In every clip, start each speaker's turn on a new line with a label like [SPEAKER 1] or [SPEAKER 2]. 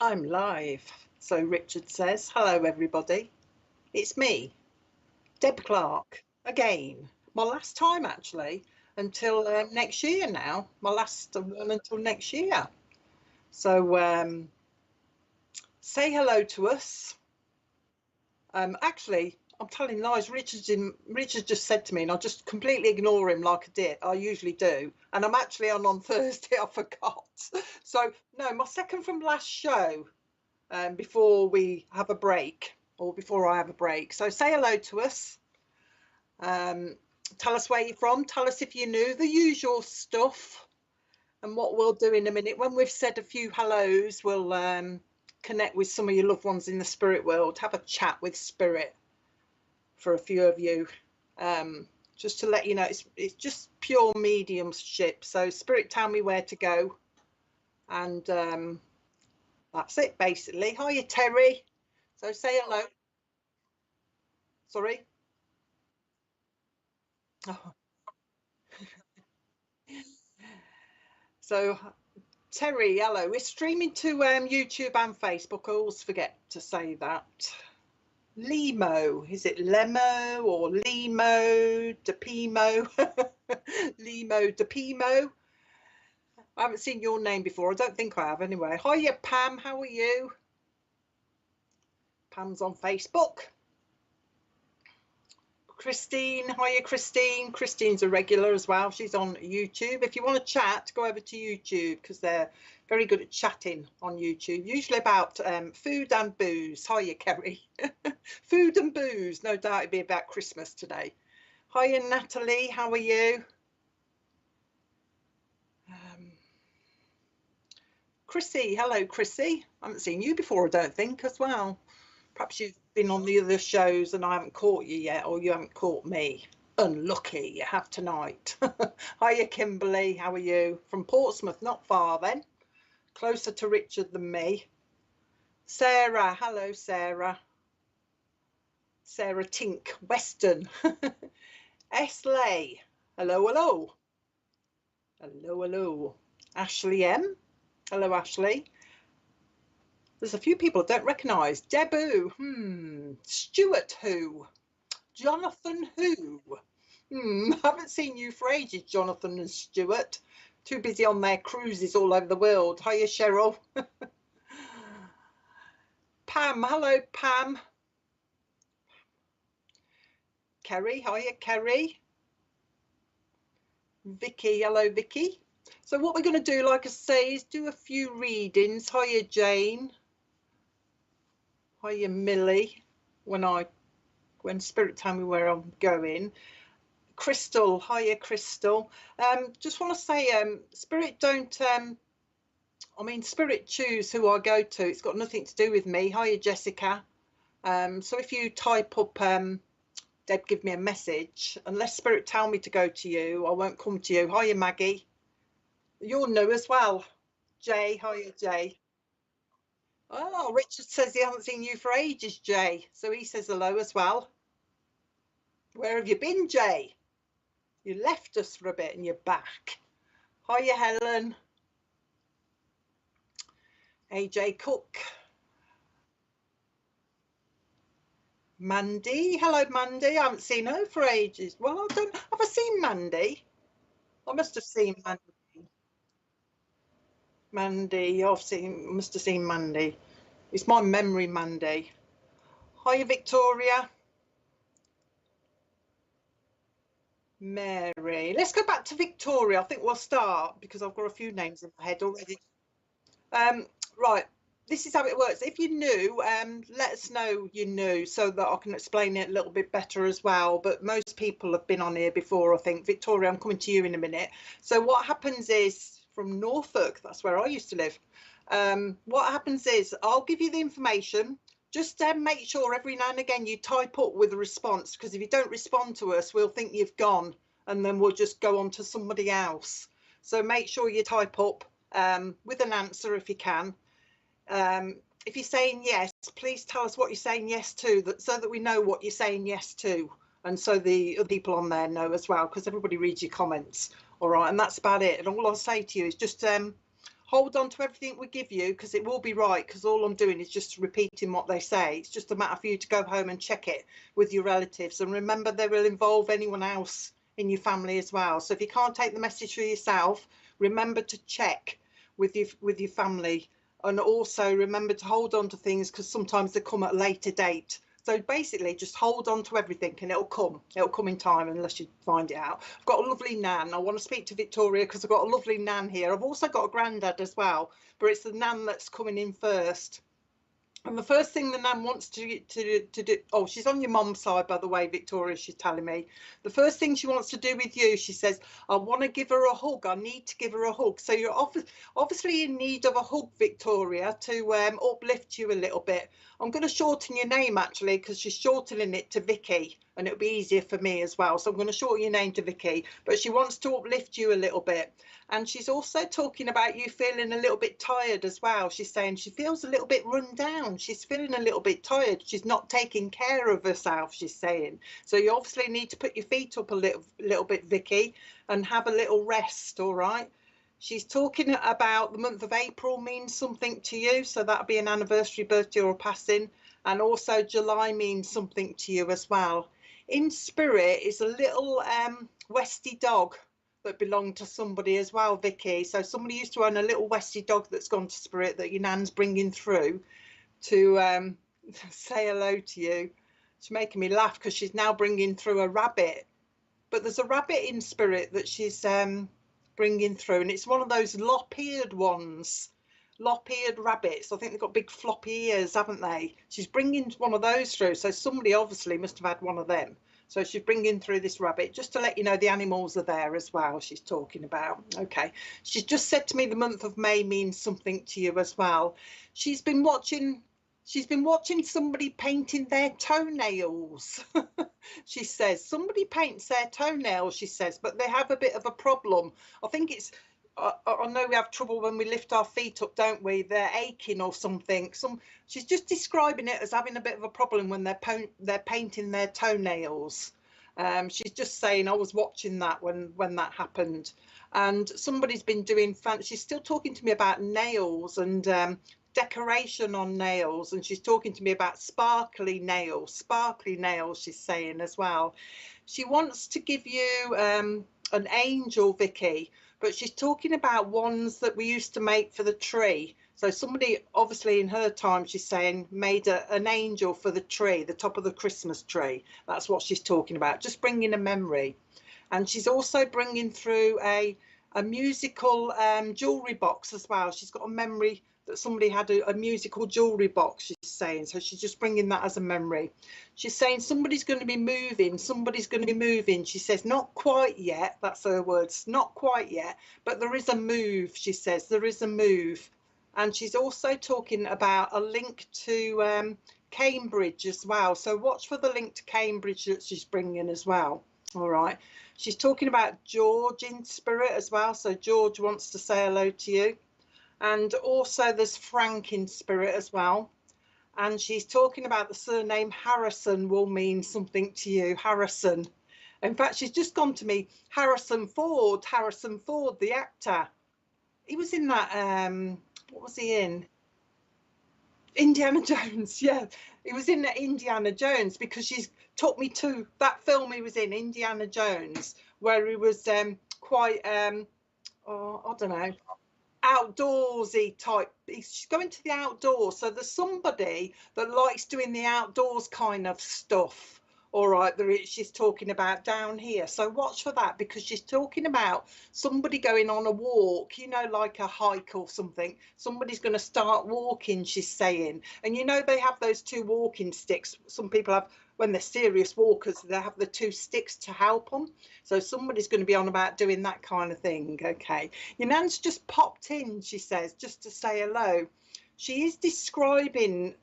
[SPEAKER 1] I'm live. So Richard says, hello everybody. It's me, Deb Clarke, again. My last time actually, until next year now. My last one until next year. So say hello to us. Actually, I'm telling lies. Richard just said to me, and I'll just completely ignore him like I usually do. And I'm actually on Thursday. I forgot. So no, my second from last show. Before we have a break, or before I have a break. So say hello to us. Tell us where you're from. Tell us if you're new, the usual stuff. And what we'll do in a minute, when we've said a few hellos, we'll connect with some of your loved ones in the spirit world, have a chat with spirit for a few of you. Just to let you know, it's just pure mediumship. So spirit, tell me where to go. And that's it, basically. Hiya, Terry. So say hello. Sorry. Oh. So, Terry, hello. We're streaming to YouTube and Facebook. I always forget to say that. Limo. Is it Lemo or Limo? Depimo? Limo Depimo? I haven't seen your name before. I don't think I have anyway. Hiya, Pam. How are you? Pam's on Facebook. Christine, hiya Christine. Christine's a regular as well. She's on YouTube. If you want to chat, go over to YouTube because they're very good at chatting on YouTube, usually about food and booze. Hiya Kerry. Food and booze. No doubt it'd be about Christmas today. Hiya Natalie, how are you? Chrissy, hello Chrissy. I haven't seen you before, I don't think, as well. Perhaps you've been on the other shows and I haven't caught you yet, or you haven't caught me. Unlucky, you have tonight. Hiya, Kimberly, how are you? From Portsmouth, not far then. Closer to Richard than me. Sarah, hello, Sarah. Sarah Tink, Weston. Esley, hello, hello. Hello, hello. Ashley M, hello, Ashley. There's a few people I don't recognise. Debu, Stuart who? Jonathan who? Haven't seen you for ages, Jonathan and Stuart. Too busy on their cruises all over the world. Hiya, Cheryl. Pam, hello, Pam. Kerry, hiya, Kerry. Vicky, hello, Vicky. So what we're going to do, like I say, is do a few readings. Hiya, Jane. Hiya, Millie. When spirit tell me where I'm going. Crystal, hiya, Crystal. Just want to say, spirit don't. Spirit choose who I go to. It's got nothing to do with me. Hiya, Jessica. So if you type up, Deb, give me a message. Unless spirit tell me to go to you, I won't come to you. Hiya, Maggie. You're new as well. Jay, hiya, Jay. Oh, Richard says he hasn't seen you for ages, Jay. So he says hello as well. Where have you been, Jay? You left us for a bit and you're back. Hiya, Helen. AJ Cook. Mandy. Hello, Mandy. I haven't seen her for ages. Well, have I seen Mandy? I must have seen Mandy. Mandy, must have seen Mandy. It's my memory, Mandy. Hiya, Victoria. Mary. Let's go back to Victoria. I think we'll start because I've got a few names in my head already. Right. This is how it works. If you're new, let us know you're new so that I can explain it a little bit better as well. But most people have been on here before, I think. Victoria, I'm coming to you in a minute. So what happens is, from Norfolk, that's where I used to live. What happens is I'll give you the information. Just make sure every now and again you type up with a response, because if you don't respond to us, we'll think you've gone and then we'll just go on to somebody else. So make sure you type up with an answer if you can. If you're saying yes, please tell us what you're saying yes to, so that we know what you're saying yes to, and so the other people on there know as well, because everybody reads your comments. All right, and that's about it. And all I'll say to you is just hold on to everything we give you, because it will be right, because all I'm doing is just repeating what they say. It's just a matter for you to go home and check it with your relatives, and remember they will involve anyone else in your family as well. So if you can't take the message for yourself, remember to check with your family, and also remember to hold on to things, because sometimes they come at a later date. So basically just hold on to everything and it'll come in time, unless you find it out. I've got a lovely nan. I want to speak to Victoria because I've got a lovely nan here. I've also got a granddad as well, but it's the nan that's coming in first. And the first thing the nan wants to do, oh, she's on your mum's side, by the way, Victoria, she's telling me. The first thing she wants to do with you, she says, I want to give her a hug. I need to give her a hug. So you're obviously in need of a hug, Victoria, to uplift you a little bit. I'm going to shorten your name, actually, because she's shortening it to Vicky, and it'll be easier for me as well. So I'm going to shorten your name to Vicky, but she wants to uplift you a little bit. And she's also talking about you feeling a little bit tired as well. She's saying she feels a little bit run down. She's feeling a little bit tired. She's not taking care of herself, she's saying. So you obviously need to put your feet up a little bit, Vicky, and have a little rest, all right? She's talking about the month of April means something to you. So that'll be an anniversary, birthday or a passing. And also July means something to you as well. In spirit is a little Westie dog that belonged to somebody as well, Vicky. So somebody used to own a little Westie dog that's gone to spirit that your nan's bringing through to say hello to you. She's making me laugh because she's now bringing through a rabbit. But there's a rabbit in spirit that she's bringing through, and it's one of those lop-eared ones. Lop-eared rabbits. I think they've got big floppy ears, haven't they? She's bringing one of those through. So somebody obviously must have had one of them. So she's bringing through this rabbit, just to let you know the animals are there as well, she's talking about. Okay. She's just said to me the month of May means something to you as well. She's been watching somebody painting their toenails. She says somebody paints their toenails, she says, but they have a bit of a problem. I think it's, I know we have trouble when we lift our feet up, don't we? They're aching or something. She's just describing it as having a bit of a problem when they're painting their toenails. She's just saying, I was watching that when that happened, and somebody's been doing she's still talking to me about nails and decoration on nails, and she's talking to me about sparkly nails, she's saying as well. She wants to give you an angel, Vicky, but she's talking about ones that we used to make for the tree. So somebody, obviously in her time, she's saying, made an angel for the tree, the top of the Christmas tree. That's what she's talking about, just bringing a memory. And she's also bringing through a musical jewellery box as well. She's got a memory that somebody had a musical jewellery box, she's saying. So she's just bringing that as a memory. She's saying somebody's going to be moving. She says, not quite yet. That's her words, not quite yet. But there is a move, she says. There is a move. And she's also talking about a link to Cambridge as well. So watch for the link to Cambridge that she's bringing as well. All right. She's talking about George in spirit as well. So George wants to say hello to you. And also there's Frank in spirit as well. And she's talking about the surname Harrison will mean something to you, Harrison. In fact, she's just gone to me, Harrison Ford, the actor. He was in that, what was he in? Indiana Jones, yeah. He was in Indiana Jones, because she's took me to that film he was in, Indiana Jones, where he was quite, oh, I don't know, outdoorsy type. She's going to the outdoors, so there's somebody that likes doing the outdoors kind of stuff. All right, she's talking about down here, so watch for that, because she's talking about somebody going on a walk, you know, like a hike or something. Somebody's going to start walking, she's saying. And you know, they have those two walking sticks. Some people have, when they're serious walkers, they have the two sticks to help them. So somebody's going to be on about doing that kind of thing. Okay, your nan's just popped in, she says, just to say hello. She is describing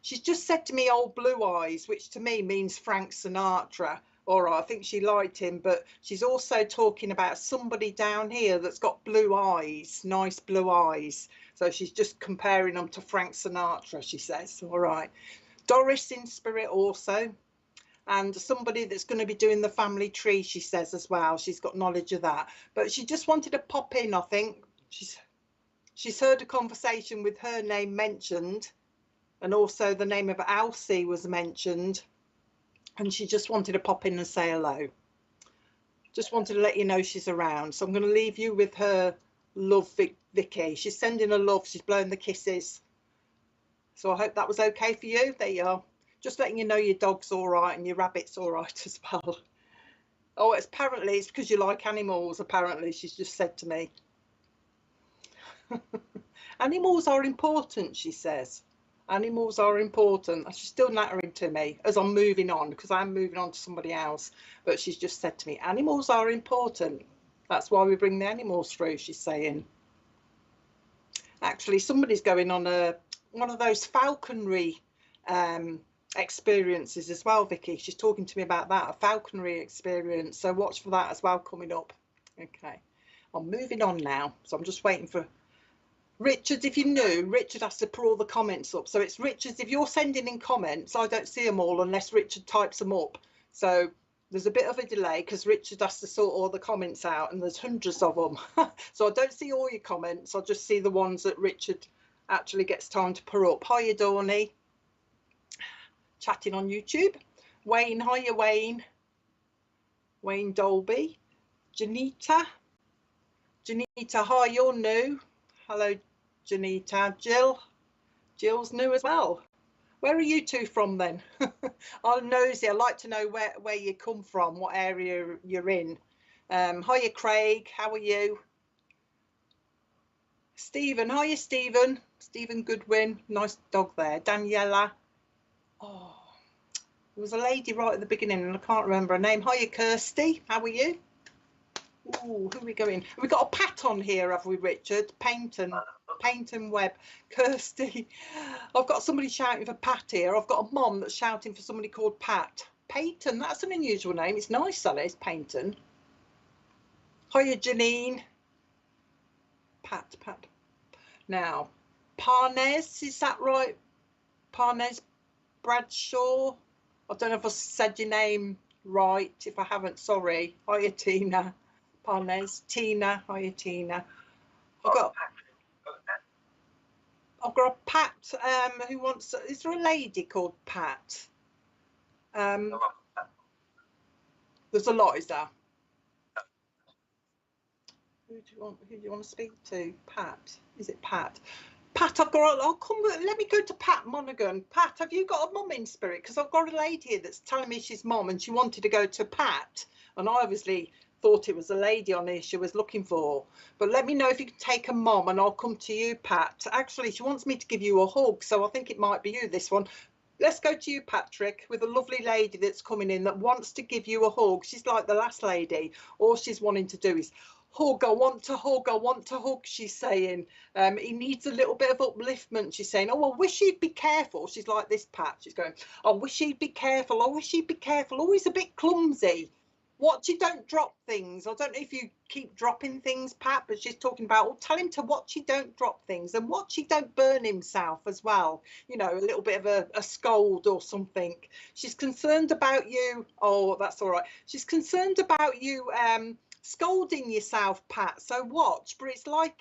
[SPEAKER 1] she's just said to me old blue eyes, which to me means Frank Sinatra. All right, I think she liked him, but she's also talking about somebody down here that's got blue eyes, nice blue eyes. So she's just comparing them to Frank Sinatra, she says. All right. Doris in spirit also, and somebody that's going to be doing the family tree, she says as well. She's got knowledge of that, but she just wanted to pop in, I think, she's heard a conversation with her name mentioned, and also the name of Alcy was mentioned, and she just wanted to pop in and say hello. Just wanted to let you know she's around. So I'm going to leave you with her love, Vicky. She's sending her love. She's blowing the kisses. So I hope that was okay for you. There you are. Just letting you know your dog's all right and your rabbit's all right as well. Oh, apparently it's because you like animals, apparently, she's just said to me. Animals are important, she says. Animals are important. She's still nattering to me as I'm moving on, because I'm moving on to somebody else. But she's just said to me, animals are important. That's why we bring the animals through, she's saying. Actually, somebody's going on one of those falconry experiences as well, Vicky. She's talking to me about that, a falconry experience. So watch for that as well coming up. Okay, I'm moving on now. So I'm just waiting for Richard. If you knew, Richard has to put all the comments up. So it's Richard's. If you're sending in comments, I don't see them all unless Richard types them up. So there's a bit of a delay because Richard has to sort all the comments out, and there's hundreds of them. So I don't see all your comments. I'll just see the ones that Richard actually gets time to put up. Hiya, Dawny. Chatting on YouTube. Wayne, hiya, Wayne. Wayne Dolby. Janita. Janita, hi, you're new. Hello, Janita. Jill's new as well. Where are you two from then? I'm nosy. I'd like to know where you come from, what area you're in. Hiya, Craig. How are you? Stephen. Hiya, Stephen. Stephen Goodwin. Nice dog there. Daniela. Oh, there was a lady right at the beginning and I can't remember her name. Hiya, Kirsty. How are you? Ooh, who are we going? We got a Pat on here, have we, Richard? Paynton Webb. Kirsty. I've got somebody shouting for Pat here. I've got a mom that's shouting for somebody called Pat. Peyton, that's an unusual name. It's nice, that is, Paynton. Hiya, Janine. Pat. Now, Parnes, is that right? Parnes Bradshaw. I don't know if I said your name right. If I haven't, sorry. Hiya, Tina. Parnes. Tina. Hiya, Tina. I've got a Pat who wants. Is there a lady called Pat? There's a lot, is there? Who do you want to speak to? Pat. Is it Pat? Pat, I'll come. Let me go to Pat Monaghan. Pat, have you got a mum in spirit? Because I've got a lady here that's telling me she's mum and she wanted to go to Pat, and I obviously thought it was a lady on here she was looking for. But let me know if you can take a mum and I'll come to you, Pat. Actually, she wants me to give you a hug, so I think it might be you, this one. Let's go to you, Patrick, with a lovely lady that's coming in that wants to give you a hug. She's like the last lady. All she's wanting to do is hug. I want to hug, she's saying. He needs a little bit of upliftment, she's saying. Oh, I wish he'd be careful. She's like this, Pat. She's going, I wish he'd be careful. Oh, he's a bit clumsy. Watch you don't drop things. I don't know if you keep dropping things, Pat, but she's talking about, oh, tell him to watch he don't drop things and watch he don't burn himself as well. You know, a little bit of a scold or something. She's concerned about you. Oh, that's all right. She's concerned about you scolding yourself, Pat. So watch. But it's like,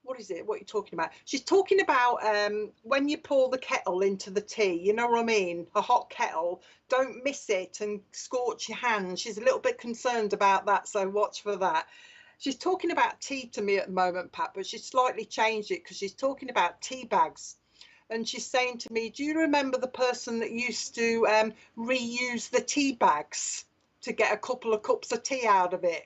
[SPEAKER 1] what is it? What are you talking about? She's talking about when you pour the kettle into the tea, you know what I mean? A hot kettle, don't miss it and scorch your hands. She's a little bit concerned about that, so watch for that. She's talking about tea to me at the moment, Pat, but she's slightly changed it because she's talking about tea bags. And she's saying to me, do you remember the person that used to reuse the tea bags to get a couple of cups of tea out of it?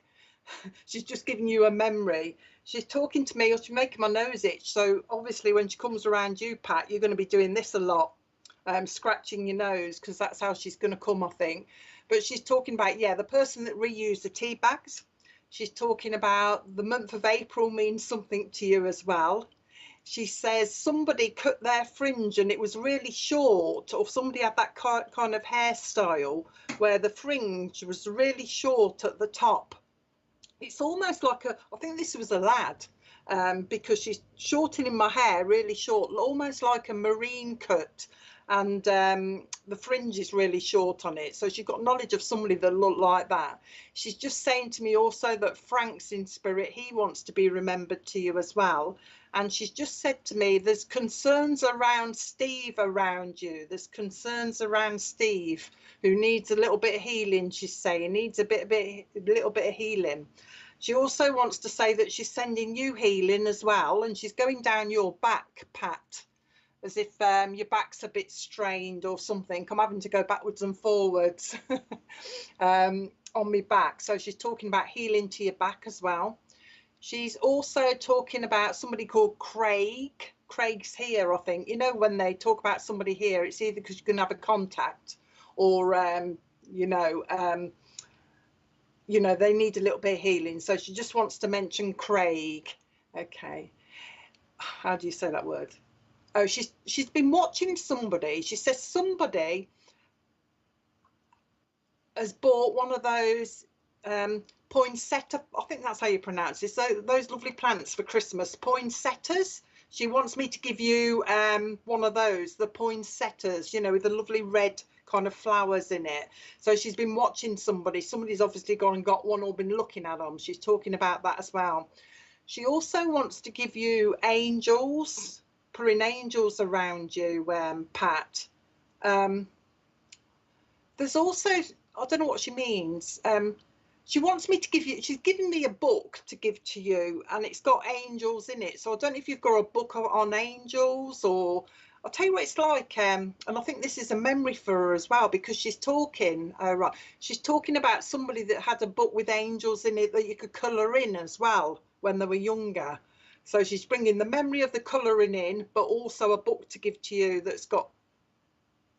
[SPEAKER 1] She's just giving you a memory. She's talking to me, or she's making my nose itch. So obviously when she comes around you, Pat, you're going to be doing this a lot, scratching your nose, because that's how she's going to come, I think. But she's talking about, yeah, the person that reused the tea bags. She's talking about the month of April means something to you as well. She says somebody cut their fringe and it was really short, or somebody had that kind of hairstyle where the fringe was really short at the top. It's almost like I think this was a lad, because she's shortening my hair really short, almost like a marine cut, and the fringe is really short on it. So she's got knowledge of somebody that looked like that. She's just saying to me also that Frank's in spirit. He wants to be remembered to you as well. And she's just said to me, there's concerns around Steve around you. There's concerns around Steve, who needs a little bit of healing, she's saying, needs a little bit of healing. She also wants to say that she's sending you healing as well, and she's going down your back, Pat, as if your back's a bit strained or something. I'm having to go backwards and forwards on my back. So she's talking about healing to your back as well. She's also talking about somebody called Craig. Craig's here, I think. You know, when they talk about somebody here, it's either because you can have a contact or, you know, they need a little bit of healing. So she just wants to mention Craig. Okay. How do you say that word? Oh, she's been watching somebody. She says somebody has bought one of those poinsettia, I think that's how you pronounce it, so those lovely plants for Christmas, poinsettias. She wants me to give you one of those, the poinsettias, you know, with the lovely red kind of flowers in it. So she's been watching somebody's obviously gone and got one or been looking at them. She's talking about that as well. She also wants to give you angels, putting angels around you, Pat. There's also, I don't know what she means. She wants me to give you, she's giving me a book to give to you, and it's got angels in it. So I don't know if you've got a book on angels, or I'll tell you what it's like. And I think this is a memory for her as well, because she's talking, right, she's talking about somebody that had a book with angels in it that you could colour in as well when they were younger. So she's bringing the memory of the colouring in, but also a book to give to you that's got,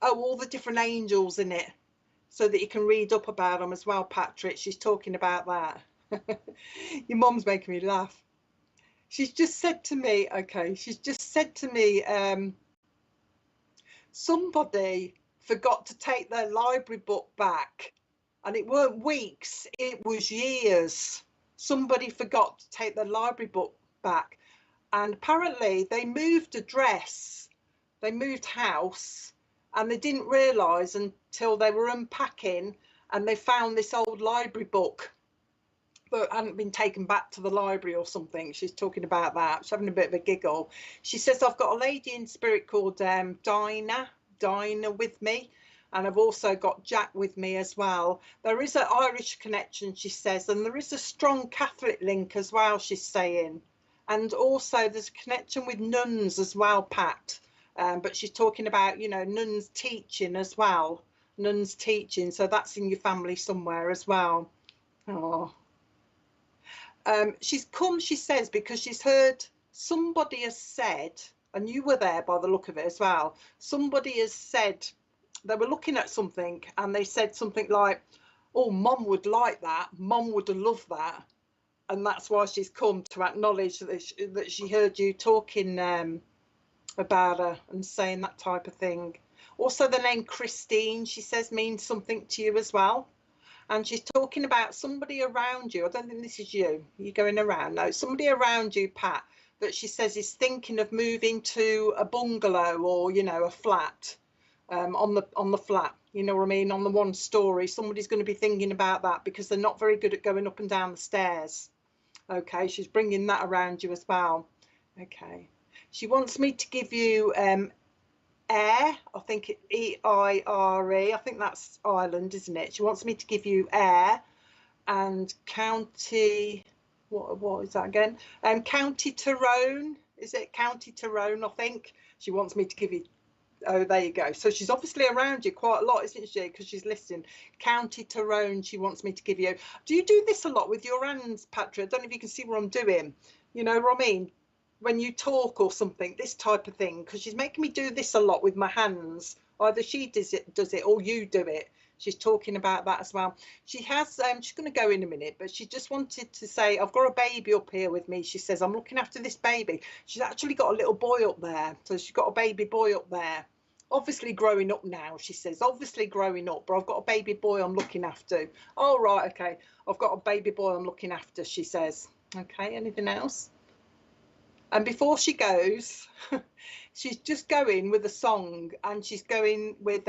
[SPEAKER 1] all the different angels in it, so that you can read up about them as well, Patrick. She's talking about that. Your mum's making me laugh. She's just said to me, okay, she's just said to me, somebody forgot to take their library book back. And it weren't weeks, it was years. Somebody forgot to take their library book back. And apparently they moved address, they moved house, and they didn't realise until they were unpacking and they found this old library book that hadn't been taken back to the library or something. She's talking about that. She's having a bit of a giggle. She says, I've got a lady in spirit called Dinah with me, and I've also got Jack with me as well. There is an Irish connection, she says, and there is a strong Catholic link as well, she's saying. And also there's a connection with nuns as well, Pat. But she's talking about, you know, nuns teaching as well. Nuns teaching, so that's in your family somewhere as well. Oh. She's come, she says, because she's heard somebody has said, and you were there by the look of it as well, somebody has said, they were looking at something and they said something like, oh, Mum would like that, Mum would have loved that. And that's why she's come to acknowledge that she heard you talking about her and saying that type of thing. Also the name Christine, she says, means something to you as well. And she's talking about somebody around you. I don't think this is you. You're going around. No, somebody around you, Pat, that she says is thinking of moving to a bungalow or, you know, a flat, on the flat. You know what I mean? On the one story. Somebody's going to be thinking about that because they're not very good at going up and down the stairs. Okay, she's bringing that around you as well. Okay. She wants me to give you air, I think E-I-R-E, I think that's Ireland, isn't it? She wants me to give you air and county, what is that again? County Tyrone, is it County Tyrone, I think? She wants me to give you, oh, there you go. So she's obviously around you quite a lot, isn't she? Because she's listening. County Tyrone, she wants me to give you. Do you do this a lot with your hands, Patrick? I don't know if you can see what I'm doing. You know what I mean? When you talk or something, this type of thing, because she's making me do this a lot with my hands. Either she does it or you do it. She's talking about that as well. She has, she's going to go in a minute, but she just wanted to say, I've got a baby up here with me. She says, I'm looking after this baby. She's actually got a little boy up there. So she's got a baby boy up there. Obviously growing up now, she says, obviously growing up, but I've got a baby boy I'm looking after. Oh, right, okay. I've got a baby boy I'm looking after, she says. Okay, anything else? And before she goes, she's just going with a song, and she's going with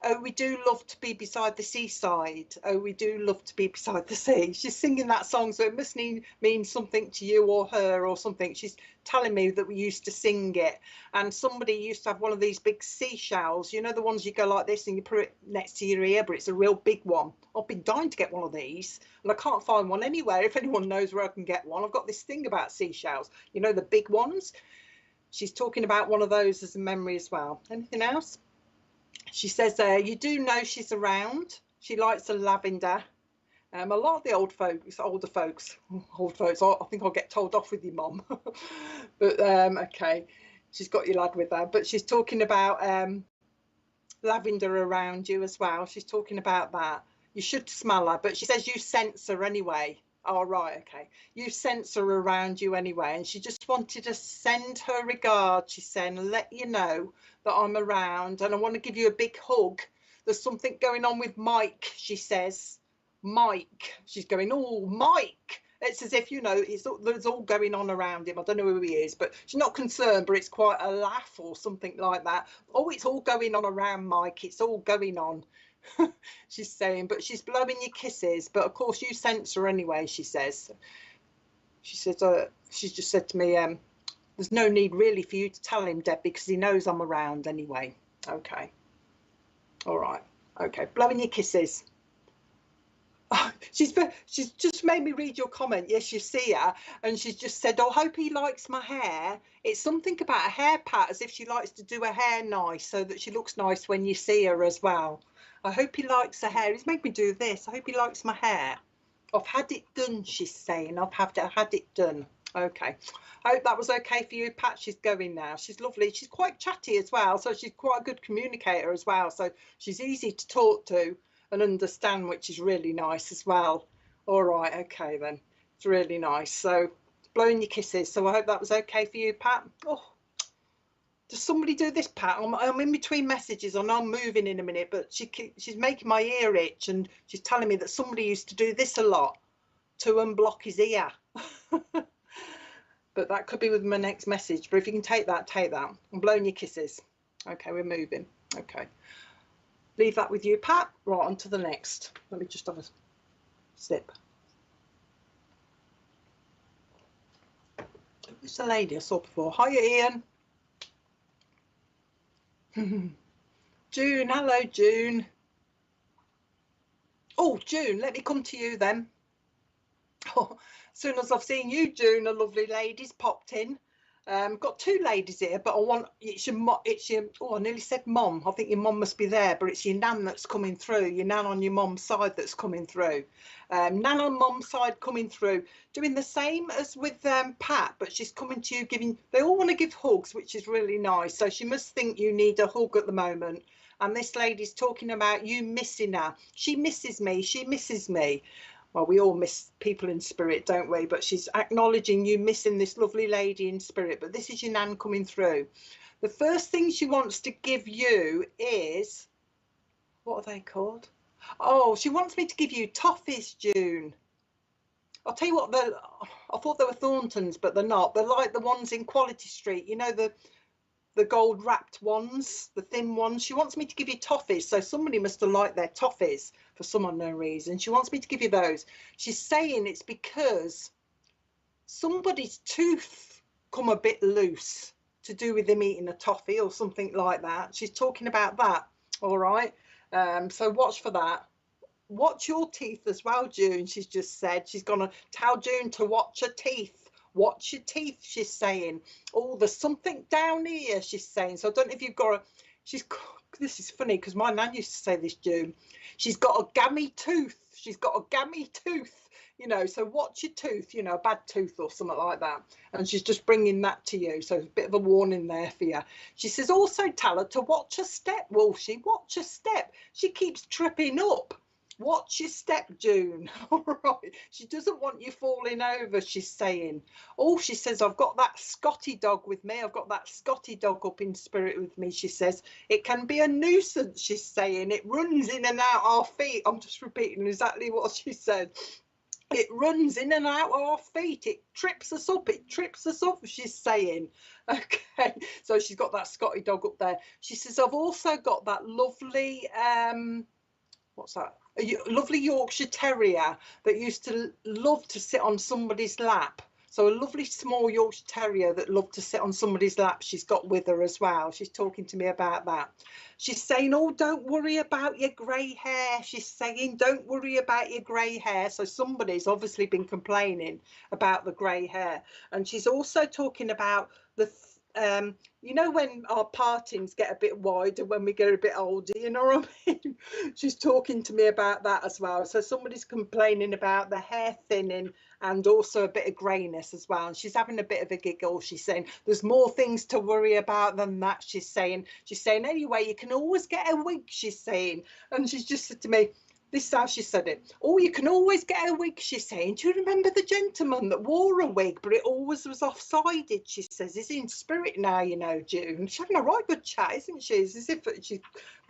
[SPEAKER 1] oh, we do love to be beside the seaside. Oh, we do love to be beside the sea. She's singing that song, so it must mean something to you or her or something. She's telling me that we used to sing it, and somebody used to have one of these big seashells, you know, the ones you go like this and you put it next to your ear, but it's a real big one. I've been dying to get one of these, and I can't find one anywhere. If anyone knows where I can get one, I've got this thing about seashells, you know, the big ones. She's talking about one of those as a memory as well. Anything else? She says, you do know she's around. She likes the lavender. A lot of the older folks, I think I'll get told off with your mum. But okay, she's got your lad with her. But she's talking about lavender around you as well. She's talking about that. You should smell her, but she says you sense her anyway. Oh, right, okay. You sense her around you anyway. And she just wanted to send her regards, she's saying, and let you know that I'm around, and I want to give you a big hug. There's something going on with Mike, she says. Mike. She's going, oh, Mike. It's as if, you know, there's all going on around him. I don't know who he is, but she's not concerned, but it's quite a laugh or something like that. Oh, it's all going on around Mike. It's all going on. She's saying, but she's blowing you kisses, but of course you sense her anyway, she says. She says, she's just said to me, there's no need really for you to tell him, Deb, because he knows I'm around anyway. Okay. All right. Okay. Blowing you kisses. Oh, she's just made me read your comment. Yes, you see her, and she's just said, oh, hope he likes my hair. It's something about a hair pat, as if she likes to do her hair nice so that she looks nice when you see her as well. I hope he likes her hair. He's made me do this. I hope he likes my hair. I've had it done, she's saying. I've had it done. Okay. I hope that was okay for you, Pat. She's going now. She's lovely. She's quite chatty as well, so she's quite a good communicator as well. So she's easy to talk to and understand, which is really nice as well. All right, okay then. It's really nice. So blowing your kisses. So I hope that was okay for you, Pat. Oh, does somebody do this, Pat? I'm in between messages. I know I'm moving in a minute, but she's making my ear itch, and she's telling me that somebody used to do this a lot to unblock his ear. But that could be with my next message. But if you can take that, take that. I'm blowing your kisses. Okay, we're moving. Okay. Leave that with you, Pat. Right, on to the next. Let me just have a sip. Who's the lady I saw before? Hiya, Ian. June, hello, June. Oh, June, let me come to you then. Oh, as soon as I've seen you, June, a lovely lady's popped in. Got two ladies here, but I want it's your oh, I nearly said mum. I think your mum must be there, but it's your nan that's coming through. Your nan on your mum's side that's coming through. Nan on mum's side coming through, doing the same as with Pat, but she's coming to you giving. They all want to give hugs, which is really nice. So she must think you need a hug at the moment. And this lady's talking about you missing her. She misses me. She misses me. Well, we all miss people in spirit, don't we? But she's acknowledging you missing this lovely lady in spirit. But this is your nan coming through. The first thing she wants to give you is, what are they called? Oh, she wants me to give you toffees, June. I'll tell you what, I thought they were Thorntons, but they're not. They're like the ones in Quality Street, you know, the gold wrapped ones, the thin ones. She wants me to give you toffees. So somebody must have liked their toffees for some unknown reason. She wants me to give you those. She's saying it's because somebody's tooth come a bit loose, to do with them eating a toffee or something like that. She's talking about that. All right. So watch for that. Watch your teeth as well, June. She's just said she's gonna tell June to watch her teeth. Watch your teeth, she's saying. Oh, there's something down here, she's saying. So I don't know if you've got a, this is funny because my nan used to say this, June. She's got a gammy tooth. She's got a gammy tooth, you know, so watch your tooth, you know, a bad tooth or something like that. And she's just bringing that to you. So a bit of a warning there for you. She says also tell her to watch her step, Wolfie. Watch her step. She keeps tripping up. Watch your step, June. All right. She doesn't want you falling over, she's saying. Oh, she says, I've got that Scotty dog with me. I've got that Scotty dog up in spirit with me, she says. It can be a nuisance, she's saying. It runs in and out our feet. I'm just repeating exactly what she said. it runs in and out of our feet. It trips us up. It trips us up, she's saying. Okay, so she's got that Scotty dog up there. She says, I've also got that lovely, what's that? A lovely Yorkshire Terrier that used to love to sit on somebody's lap. So a lovely small Yorkshire Terrier that loved to sit on somebody's lap, she's got with her as well. She's talking to me about that. She's saying, oh, don't worry about your grey hair. She's saying, don't worry about your grey hair. So somebody's obviously been complaining about the grey hair. And she's also talking about the, you know, when our partings get a bit wider when we get a bit older, you know what I mean? She's talking to me about that as well. So somebody's complaining about the hair thinning and also a bit of greyness as well. And she's having a bit of a giggle. She's saying there's more things to worry about than that. She's saying anyway, you can always get a wig, she's saying. And she's just said to me, this is how she said it. Oh, you can always get a wig, she's saying. Do you remember the gentleman that wore a wig, but it always was off-sided? She says, he's in spirit now, you know, June. She's having a right good chat, isn't she? It's as if she's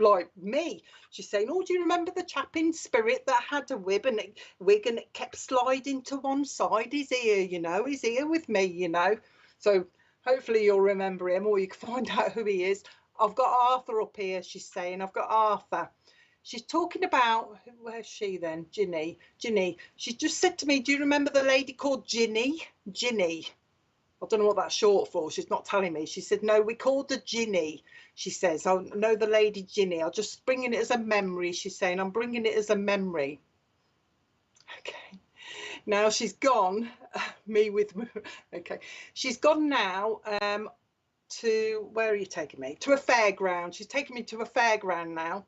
[SPEAKER 1] like me. She's saying, oh, do you remember the chap in spirit that had a wig and it kept sliding to one side? He's here, you know, he's here with me, you know. So hopefully you'll remember him, or you can find out who he is. I've got Arthur up here, she's saying. I've got Arthur. She's talking about, where's she then? Ginny. She just said to me, do you remember the lady called Ginny? Ginny. I don't know what that's short for. She's not telling me. She said, no, we called her Ginny. She says, I know the lady Ginny. I'm just bringing it as a memory. She's saying, I'm bringing it as a memory. Okay. Now she's gone, okay. She's gone now to, where are you taking me? To a fairground. She's taking me to a fairground now.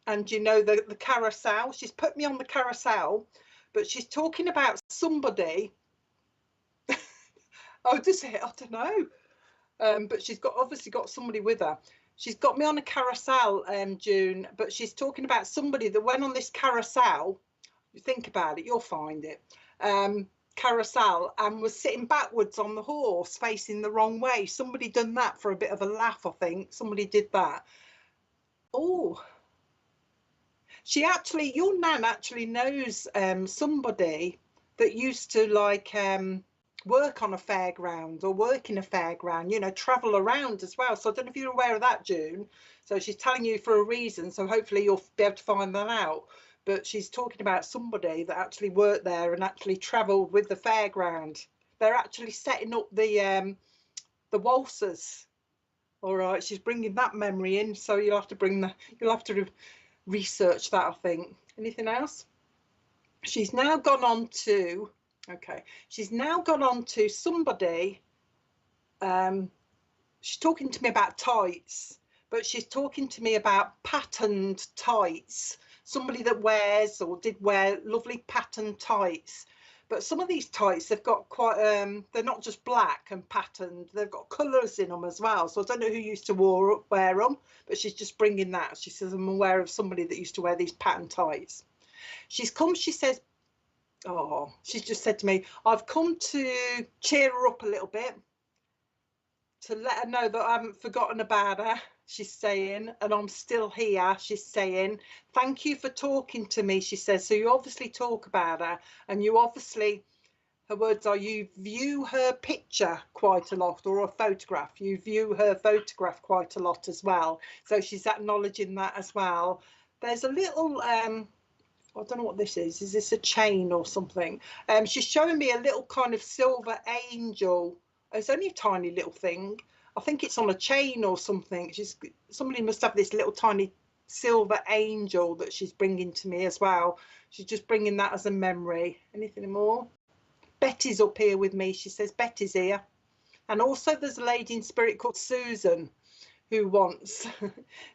[SPEAKER 1] And you know, the carousel, she's put me on the carousel, but she's talking about somebody. Oh, does it? I don't know. But she's obviously got somebody with her. She's got me on a carousel, June, but she's talking about somebody that went on this carousel. You think about it, you'll find it. Carousel, and was sitting backwards on the horse, facing the wrong way. Somebody done that for a bit of a laugh, I think. Somebody did that. Oh. She actually, your nan actually knows somebody that used to like work on a fairground or work in a fairground, you know, travel around as well. So I don't know if you're aware of that, June. So she's telling you for a reason. So hopefully you'll be able to find that out. But she's talking about somebody that actually worked there and actually travelled with the fairground. They're actually setting up the waltzers. All right, she's bringing that memory in. So you'll have to research that, I think. Anything else? She's now gone on to, okay, she's now gone on to somebody, she's talking to me about tights, but she's talking to me about patterned tights, somebody that wears or did wear lovely patterned tights. But some of these tights, they've got quite, they're not just black and patterned, they've got colours in them as well. So I don't know who used to wear them, but she's just bringing that. She says, I'm aware of somebody that used to wear these patterned tights. She's come, she says, oh, she's just said to me, I've come to cheer her up a little bit, to let her know that I haven't forgotten about her, she's saying, and I'm still here, she's saying. Thank you for talking to me, she says. So you obviously talk about her, and you obviously, her words are, you view her picture quite a lot, or a photograph. You view her photograph quite a lot as well. So she's acknowledging that as well. There's a little, I don't know what this is. Is this a chain or something? She's showing me a little kind of silver angel. It's only a tiny little thing. I think it's on a chain or something. Somebody must have this little tiny silver angel that she's bringing to me as well. She's just bringing that as a memory. Anything more? Betty's up here with me. She says Betty's here. And also there's a lady in spirit called Susan who wants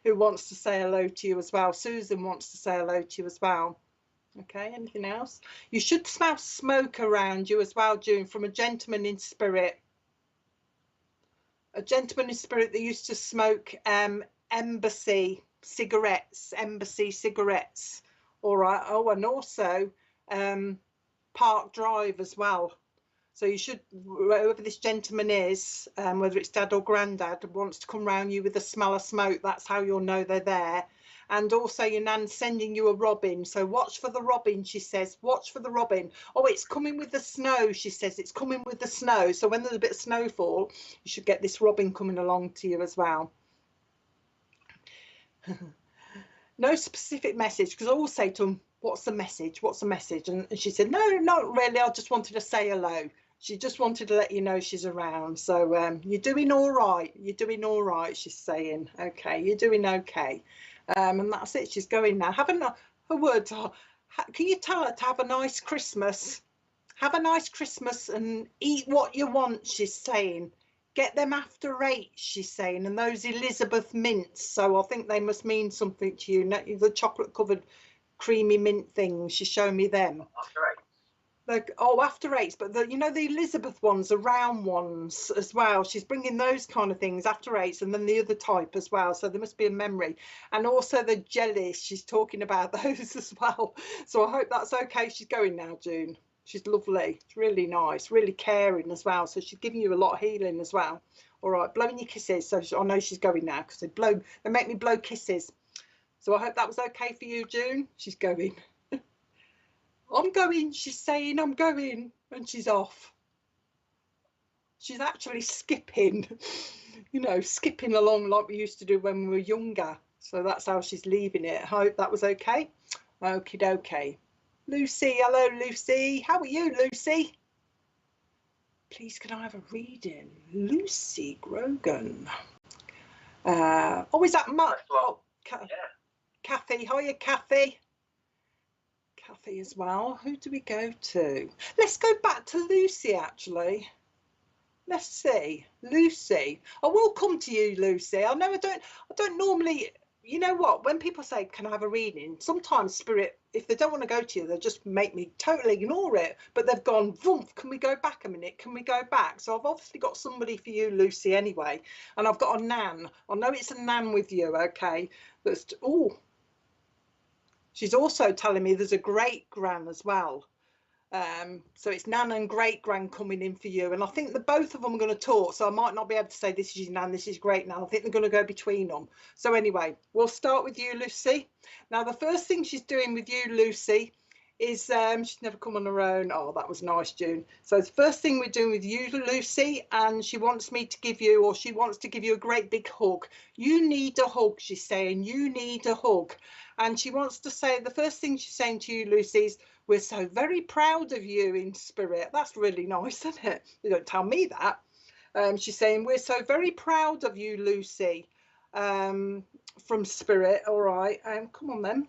[SPEAKER 1] to say hello to you as well. Susan wants to say hello to you as well. Okay, anything else? You should smell smoke around you as well, June, from a gentleman in spirit. A gentleman in spirit that used to smoke embassy cigarettes. All right. Oh, and also Park Drive as well. So you should, whoever this gentleman is, whether it's dad or granddad, wants to come round you with the smell of smoke, that's how you'll know they're there. and also your nan's sending you a robin, so watch for the robin. She says watch for the robin. Oh, it's coming with the snow. She says it's coming with the snow, so when there's a bit of snowfall you should get this robin coming along to you as well. No specific message, because I always say to them, what's the message, what's the message? And she said, no, not really, I just wanted to say hello. She just wanted to let you know she's around. So you're doing all right, you're doing all right, she's saying. Okay, you're doing okay. And that's it, she's going now. Have her words are, can you tell her to have a nice Christmas? Have a nice Christmas and eat what you want, she's saying. Get them after 8, she's saying, and those Elizabeth mints. So I think they must mean something to you. The chocolate covered creamy mint things, she's showing me them.
[SPEAKER 2] After 8.
[SPEAKER 1] Like, oh, after 8, but the, you know, the Elizabeth ones, the round ones as well. She's bringing those kind of things after 8, and then the other type as well. So there must be a memory, and also the jellies. She's talking about those as well. So I hope that's okay. She's going now, June. She's lovely. It's really nice, really caring as well. So she's giving you a lot of healing as well. All right, blowing your kisses. So I know she's going now because they make me blow kisses. So I hope that was okay for you, June. She's going. I'm going, she's saying, I'm going, and she's off. She's actually skipping, you know, skipping along like we used to do when we were younger. So that's how she's leaving it. I hope that was okay. Okie dokie. Lucy, hello, Lucy. How are you, Lucy? Please, can I have a reading? Lucy Grogan. Oh, is that Mark? Oh, yeah. Kathy, hiya, Kathy. Kathy as well. Who do we go to? Let's go back to Lucy, actually. Let's see. Lucy. I will come to you, Lucy. I know I don't normally, you know what, when people say, can I have a reading? Sometimes Spirit, if they don't want to go to you, they just make me totally ignore it. But they've gone, vroom, can we go back a minute? Can we go back? So I've obviously got somebody for you, Lucy, anyway. And I've got a nan. I know it's a nan with you, okay? That's, oh. She's also telling me there's a great gran as well. So it's nan and great gran coming in for you. And I think that both of them are going to talk. So I might not be able to say this is your nan, this is great nan. I think they're going to go between them. So anyway, we'll start with you, Lucy. Now, the first thing she's doing with you, Lucy, is she's never come on her own. Oh, that was nice, June. So the first thing we're doing with you, Lucy, and she wants me to give you, or she wants to give you a great big hug. You need a hug, she's saying. You need a hug. And she wants to say, the first thing she's saying to you, Lucy, is, we're so very proud of you in spirit. That's really nice, isn't it? You don't tell me that. She's saying, we're so very proud of you, Lucy, from spirit. All right. Come on then.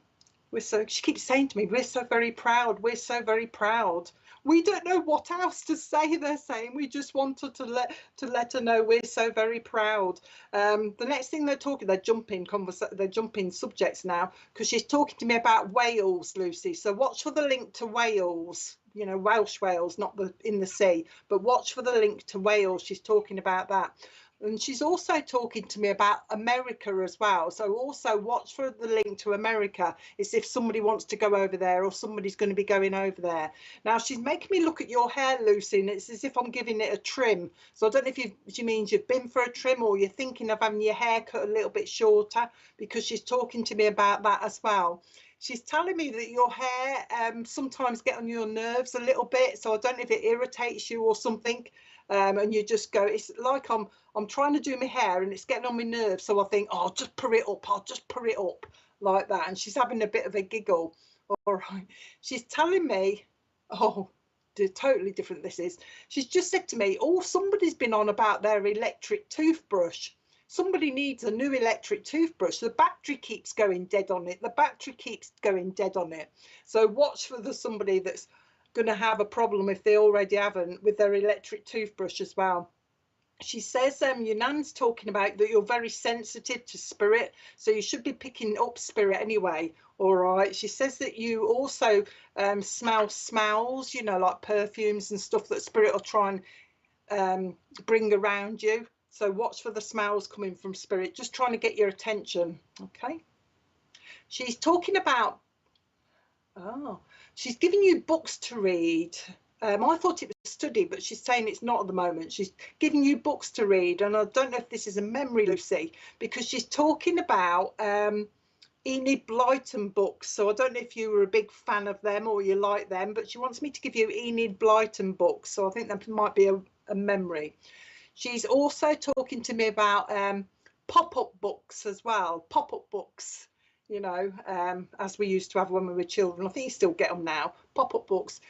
[SPEAKER 1] She keeps saying to me, we're so very proud. We're so very proud. We don't know what else to say, they're saying. We just wanted to let her know we're so very proud. The next thing they're talking, they're jumping subjects now, because she's talking to me about Wales, Lucy. So watch for the link to Wales, you know, Welsh Wales, not in the sea, but watch for the link to Wales. She's talking about that. And she's also talking to me about America as well. So also watch for the link to America. It's if somebody wants to go over there, or somebody's going to be going over there. Now, she's making me look at your hair, Lucy, and it's as if I'm giving it a trim. So I don't know if she means you've been for a trim, or you're thinking of having your hair cut a little bit shorter, because she's talking to me about that as well. She's telling me that your hair sometimes get on your nerves a little bit. So I don't know if it irritates you or something. And you just go, it's like I'm trying to do my hair and it's getting on my nerves. So I think, oh, I'll just purr it up. I'll just purr it up like that. And she's having a bit of a giggle. All right. She's telling me, oh, totally different this is. She's just said to me, oh, somebody's been on about their electric toothbrush. Somebody needs a new electric toothbrush. The battery keeps going dead on it. The battery keeps going dead on it. So watch for somebody that's going to have a problem, if they already haven't, with their electric toothbrush as well. She says your nan's talking about that you're very sensitive to spirit, so you should be picking up spirit anyway. All right. She says that you also smell smells, you know, like perfumes and stuff that spirit will try and bring around you. So watch for the smells coming from spirit, just trying to get your attention. Okay. She's talking about, oh, she's giving you books to read. I thought it was study, but she's saying it's not at the moment. She's giving you books to read. And I don't know if this is a memory, Lucy, because she's talking about Enid Blyton books. So I don't know if you were a big fan of them or you like them, but she wants me to give you Enid Blyton books. So I think that might be a memory. She's also talking to me about pop-up books as well. Pop-up books, you know, as we used to have when we were children. I think you still get them now. Pop-up books.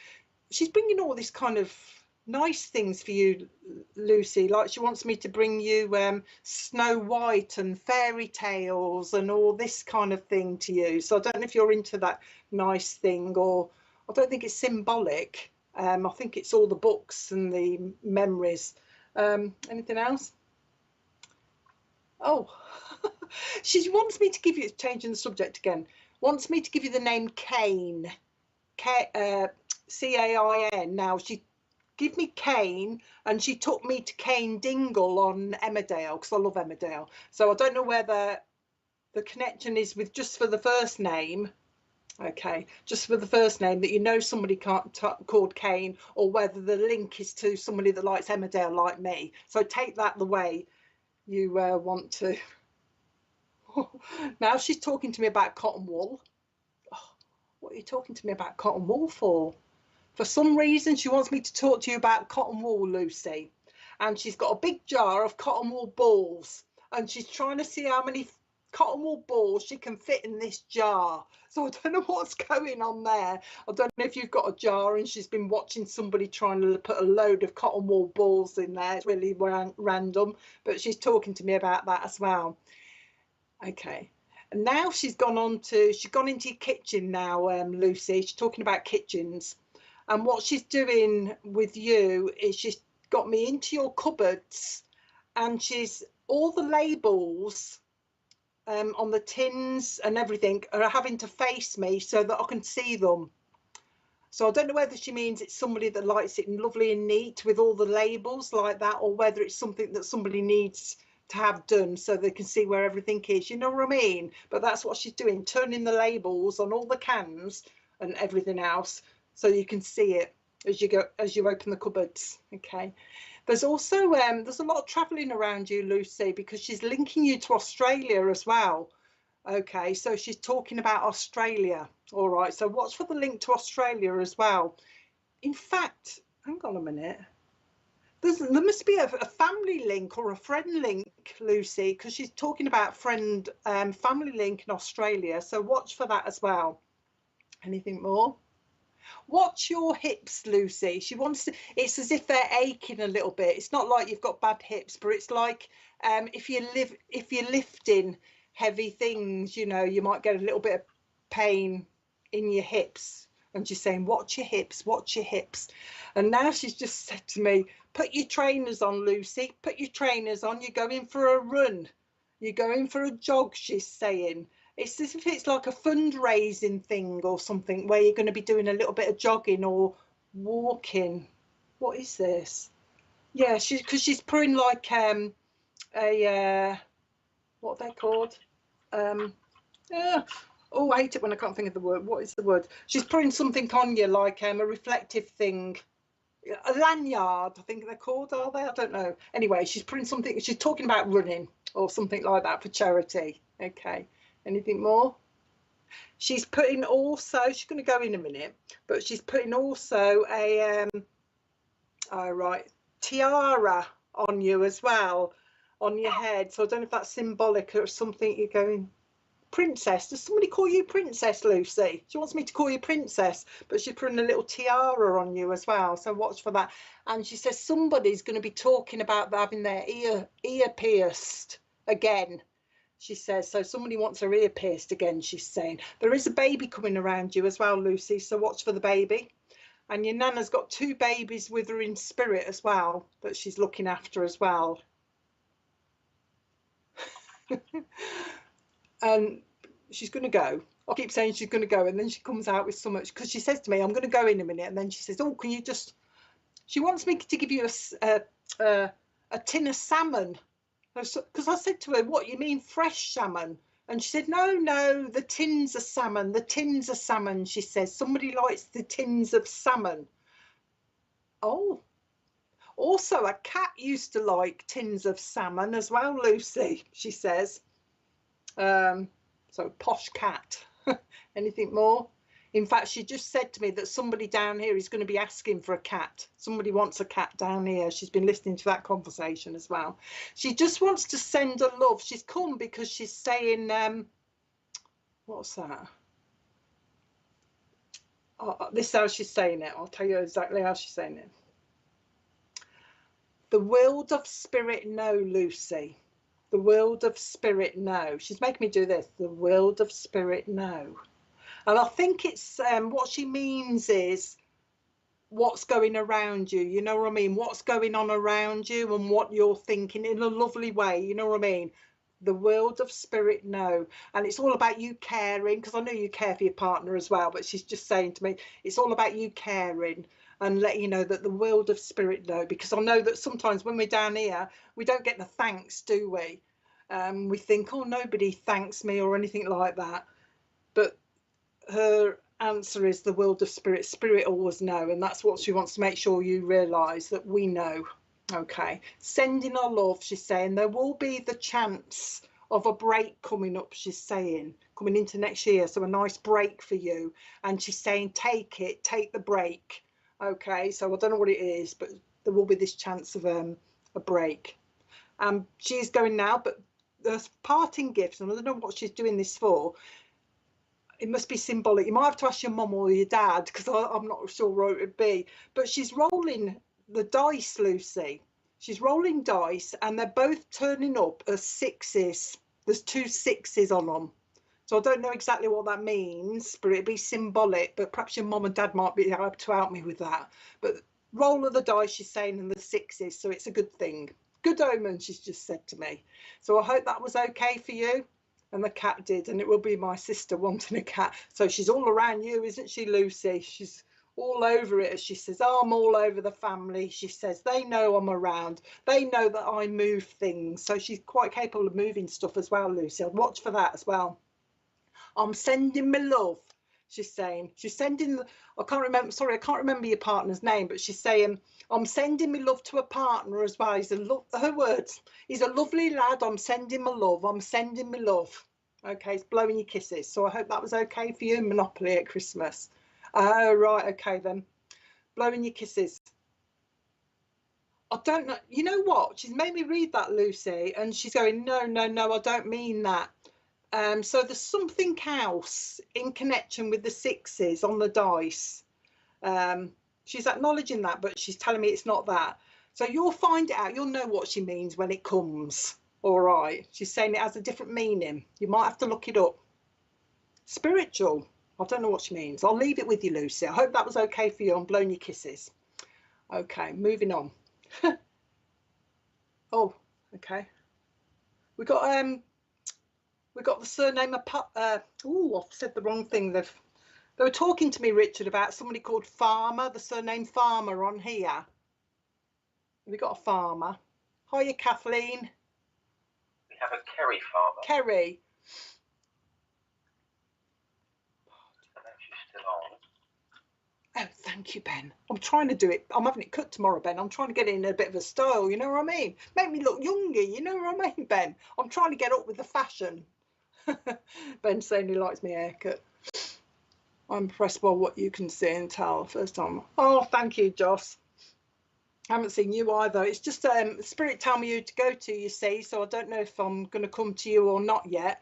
[SPEAKER 1] She's bringing all this kind of nice things for you, Lucy. Like she wants me to bring you Snow White and fairy tales and all this kind of thing to you. So I don't know if you're into that nice thing, or I don't think it's symbolic. I think it's all the books and the memories. Anything else? Oh, she wants me to give you, changing the subject again, wants me to give you the name Cain. C-A-I-N. Now she give me Cane, and she took me to Cane Dingle on Emmerdale, because I love Emmerdale. So I don't know whether the connection is with just for the first name, okay, just for the first name, that you know somebody called Cane, or whether the link is to somebody that likes Emmerdale like me. So take that the way you want to. Now she's talking to me about cotton wool. Oh, what are you talking to me about cotton wool for? For some reason, she wants me to talk to you about cotton wool, Lucy. And she's got a big jar of cotton wool balls. And she's trying to see how many cotton wool balls she can fit in this jar. So I don't know what's going on there. I don't know if you've got a jar and she's been watching somebody trying to put a load of cotton wool balls in there. It's really random. But she's talking to me about that as well. Okay. And now she's gone into your kitchen now, Lucy. She's talking about kitchens. And what she's doing with you is she's got me into your cupboards, and she's all the labels on the tins and everything are having to face me so that I can see them. So I don't know whether she means it's somebody that likes it lovely and neat with all the labels like that, or whether it's something that somebody needs to have done so they can see where everything is. You know what I mean? But that's what she's doing, turning the labels on all the cans and everything else, so you can see it as you open the cupboards. Okay. There's also there's a lot of traveling around you, Lucy, because she's linking you to Australia as well. Okay, so she's talking about Australia. All right, so watch for the link to Australia as well. In fact, hang on a minute. There must be a family link or a friend link, Lucy, because she's talking about family link in Australia. So watch for that as well. Anything more? Watch your hips, Lucy. She wants to, it's as if they're aching a little bit. It's not like you've got bad hips, but it's like if you're lifting heavy things, you know, you might get a little bit of pain in your hips. And she's saying, watch your hips, watch your hips. And now she's just said to me, put your trainers on, Lucy, put your trainers on. You're going for a run. You're going for a jog, she's saying. It's as if it's like a fundraising thing or something where you're going to be doing a little bit of jogging or walking. What is this? Yeah, because she's putting like what are they called? Oh, I hate it when I can't think of the word. What is the word? She's putting something on you like a reflective thing. A lanyard, I think they're called, are they? I don't know. Anyway, she's putting something, she's talking about running or something like that for charity. Okay. Anything more? She's putting also, she's going to go in a minute, but she's putting also a tiara on you as well, on your head. So I don't know if that's symbolic or something. You're going, princess. Does somebody call you princess, Lucy? She wants me to call you princess, but she's putting a little tiara on you as well. So watch for that. And she says somebody's going to be talking about having their ear pierced again. She says, so somebody wants her ear pierced again, she's saying. There is a baby coming around you as well, Lucy, so watch for the baby. And your nana's got 2 babies with her in spirit as well, that she's looking after as well. And she's going to go. I keep saying she's going to go, and then she comes out with so much, because she says to me, I'm going to go in a minute, and then she says, oh, can you just... She wants me to give you a tin of salmon. Because I said to her, what, you mean fresh salmon? And she said, no, the tins of salmon, she says. Somebody likes the tins of salmon. Oh, also a cat used to like tins of salmon as well, Lucy, she says. So posh cat. Anything more? In fact, she just said to me that somebody down here is going to be asking for a cat. Somebody wants a cat down here. She's been listening to that conversation as well. She just wants to send her love. She's come because she's saying, what's that? Oh, this is how she's saying it. I'll tell you exactly how she's saying it. The world of spirit know, Lucy. The world of spirit know. She's making me do this. The world of spirit know. And I think it's what she means is what's going around you. You know what I mean? What's going on around you and what you're thinking in a lovely way. You know what I mean? The world of spirit know. And it's all about you caring, because I know you care for your partner as well. But she's just saying to me, it's all about you caring and let you know that the world of spirit know. Because I know that sometimes when we're down here, we don't get the thanks, do we? We think, oh, nobody thanks me or anything like that. But her answer is the world of spirit. Spirit always know, and that's what she wants to make sure you realise, that we know. Okay, sending her love. She's saying there will be the chance of a break coming up. She's saying coming into next year, so a nice break for you. And she's saying take it, take the break. Okay, so I don't know what it is, but there will be this chance of a break. She's going now, but there's parting gifts, and I don't know what she's doing this for. It must be symbolic. You might have to ask your mum or your dad, because I'm not sure what it would be. But she's rolling the dice, Lucy. She's rolling dice, and they're both turning up as sixes. There's 2 6s on them. So I don't know exactly what that means, but it'd be symbolic. But perhaps your mum and dad might be able to help me with that. But roll of the dice, she's saying, and the 6s. So it's a good thing. Good omen, she's just said to me. So I hope that was okay for you. And the cat did, and it will be my sister wanting a cat. So she's all around you, isn't she, Lucy? She's all over it, as she says. Oh, I'm all over the family. She says they know I'm around. They know that I move things. So she's quite capable of moving stuff as well, Lucy. I'd watch for that as well. I'm sending my love. She's saying. She's sending. I can't remember. Sorry, I can't remember your partner's name, but she's saying I'm sending my love to a partner as well. Her words. He's a lovely lad. I'm sending my love. I'm sending my love. Okay, it's blowing your kisses. So I hope that was okay for you, Monopoly at Christmas. Oh, right. Okay, then. Blowing your kisses. I don't know. You know what? She's made me read that, Lucy, and she's going, no, I don't mean that. So there's something else in connection with the 6s on the dice. She's acknowledging that, but she's telling me it's not that. So you'll find it out. You'll know what she means when it comes. All right. She's saying it has a different meaning. You might have to look it up. Spiritual. I don't know what she means. I'll leave it with you, Lucy. I hope that was okay for you. I'm blowing your kisses. Okay, moving on. Oh, okay. We got the surname of I've said the wrong thing. They were talking to me, Richard, about somebody called Farmer, the surname Farmer on here. We got a Farmer. Hiya, Kathleen.
[SPEAKER 2] We have a Kerry Farmer.
[SPEAKER 1] Kerry.
[SPEAKER 2] I don't know if she's still on.
[SPEAKER 1] Oh, thank you, Ben. I'm trying to do it. I'm having it cut tomorrow, Ben. I'm trying to get it in a bit of a style, you know what I mean? Make me look younger, you know what I mean, Ben? I'm trying to get up with the fashion. Ben saying he likes my haircut. I'm impressed by what you can see and tell. First time. Oh, thank you, Joss. I haven't seen you either. It's just Spirit tell me who to go to, you see, so I don't know if I'm going to come to you or not yet.